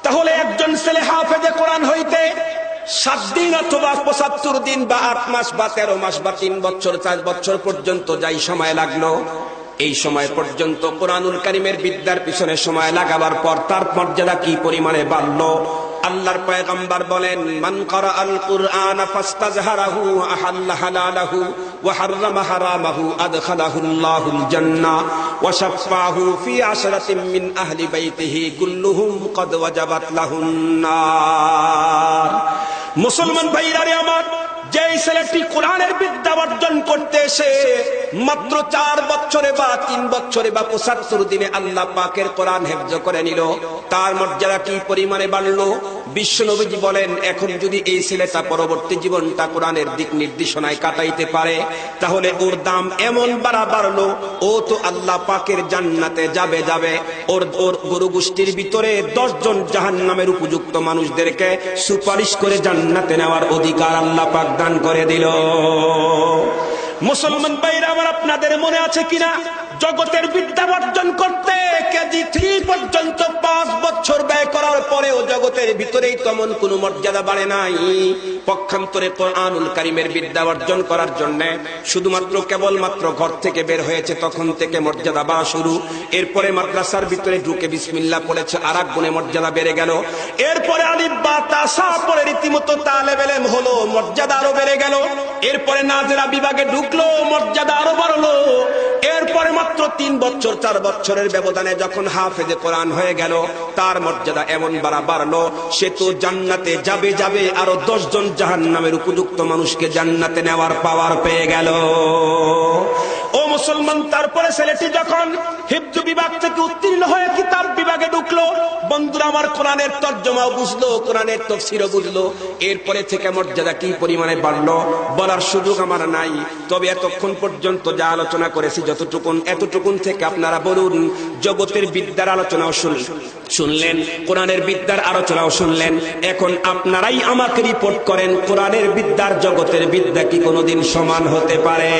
B: তাহলে একজন ছেলে হাফেজে কোরআন হইতে 7 দিন অথবা 75 দিন বা 8 মাস বা 13 মাস বা 3 বছর 4 বছর পর্যন্ত যাই সময় লাগলো, এই সময় পর্যন্ত কোরআনুল কারীমের বিদ্যার পিছনে সময় লাগাবার পর তার মর্যাদা কি পরিমাণে বাড়লো। আল্লাহর পয়গম্বর বলেন, মান ক্বারাআল কুরআনা ফাস্তাজহারাহু আহাল্লা হালালাহু ওয়া হাররামা হারামাহু আদখালাহুল্লাহুল জান্নাহ ওয়া শাফাহু ফি আশরাতিন মিন আহলি বাইতিহি কুল্লুহুম ক্বাদ ওয়াজাবাত লাহুন নার। মুসলমান ভাইরা রে আমার, যেই ছেলেটি কোরআনের বিদ্যা অর্জন করতে এসে মাত্র 4 বছরে বা 3 বছরে বা 75 দিনে আল্লাহ পাকের কোরআন হেফজ করে নিল, তার মর্যাদা কি পরিমাণে বাড়লো। বিশ্ব নবীজি বলেন, এখন যদি এই ছেলেটা পরবর্তী জীবনটা কোরআনের দিক নির্দেশনায় কাটাইতে পারে, তাহলে ওর দাম এমন বাড়লো, ও তো আল্লাহ পাকের জান্নাতে যাবে। ওর গরু গোষ্ঠীর ভিতরে 10 জন জাহান্নামের উপযুক্ত মানুষদেরকে সুপারিশ করে জান্নাতে নেওয়ার অধিকার আল্লাহ পাক দান করে দিল। মুসলমান ভাইরা আমার, আপনাদের মনে আছে কিনা, জগতের বিদ্যা অর্জন করতে কেজি 3 পর্যন্ত 5 বছর ব্যয় করার পরেও জগতের ভিতরেই তেমন কোনো মর্যাদা বাড়ে নাই। পক্ষান্তরে কোরআনুল কারীমের বিদ্যা অর্জন করার জন্য শুধুমাত্র কেবলমাত্র ঘর থেকে বের হয়েছে তখন থেকে মর্যাদা বাড়া শুরু। এরপরে মাদ্রাসার ভিতরে ঢুকে বিসমিল্লাহ পড়েছে, আরেক গুণে মর্যাদা বেড়ে গেল। এরপরে আলিফ বা তা সা পড়ে রীতিমতো তালেব ইলম হলো, মর্যাদা আরো বেড়ে গেল। এরপরে নাজেরা বিভাগে ঢুকলো, মর্যাদা আরো বাড়লো। এরপরে মাত্র 3 বছর 4 বছরের ব্যবধানে যখন হাফেজে কোরআন হয়ে গেল, তার মর্যাদা এমন বাড়লো, সে তো জান্নাতে যাবে, আরো 10 জন জাহান্নামের উপযুক্ত মানুষকে জান্নাতে নেওয়ার পাওয়ার পেয়ে গেল। ও মুসলমান, তারপরে ছেলেটি যখন হিফজ বিভাগ থেকে উত্তীর্ণ হয়ে কিতাব বিভাগে ঢুকলো, বন্ধুরা আমার, কোরআনের তরজমাও বুঝলো, কোরআনের তাফসীরও বুঝলো। এরপরে থেকে মর্যাদা কি পরিমাণে বাড়লো বলার সুযোগ আমার নাই। তবে এতক্ষণ পর্যন্ত যা আলোচনা করেছি এতটুকুন থেকে আপনারা বলুন, জগতের বিদ্যার আলোচনাও শুনলেন, কোরআনের বিদ্যার আলোচনাও শুনলেন। এখন আপনারাই আমাকে রিপোর্ট করেন, কোরআনের বিদ্যার জগতের বিদ্যা কি কোনোদিন সমান হতে পারে?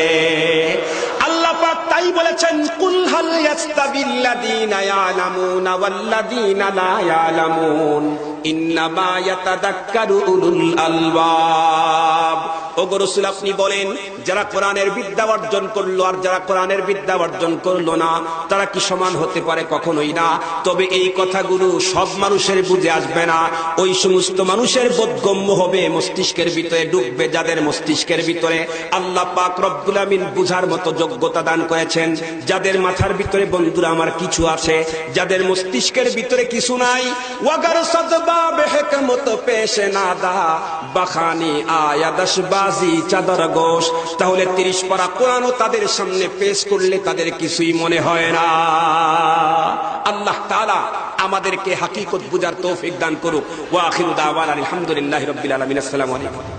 B: আল্লাহ পাক তাই বলেছেন, কুল হাল ইয়াস্তাবিল্লাযীনা ইয়ালামুনা ওয়াল্লাযীনা লা ইয়ালামুন ইন্নামা ইয়াতাযাক্কারু উলুল আলবাব। ও ওগো রাসূল আপনি বলেন যারা কোরআনের বিদ্যা অর্জন করলো আর যারা কোরআনের বিদ্যা অর্জন করলো না তারা কি সমান হতে পারে? কখনোই না। তবে এই কথাগুলো সব মানুষের বুঝে আসবে না। ওই সমস্ত মানুষের বোধগম্য হবে, মস্তিষ্কের ভিতরে ঢুকবে যাদের মস্তিষ্কের ভিতরে আল্লাহ পাক রব্বুল আমিন বুঝার মতো যোগ্যতা দান করেছেন। যাদের মাথার ভিতরে বন্ধুরা আমার কিছু আছে, যাদের মস্তিষ্কের ভিতরে কিছু নাই, ওয়াগার সদবা বেহকমত পেশে না দা বাখানি আয়াদাস বাজি চাদর গোশ, তাহলে 30 পারা কোরআনও তাদের সামনে পেশ করলে তাদের কিছুই মনে হয় না। আল্লাহ তাআলা আমাদেরকে হাকিকত বুঝার তৌফিক দান করুক। ওয়া আখিরু দাওয়ানা আলহামদুলিল্লাহি রাব্বিল আলামিন। আসসালামু আলাইকুম।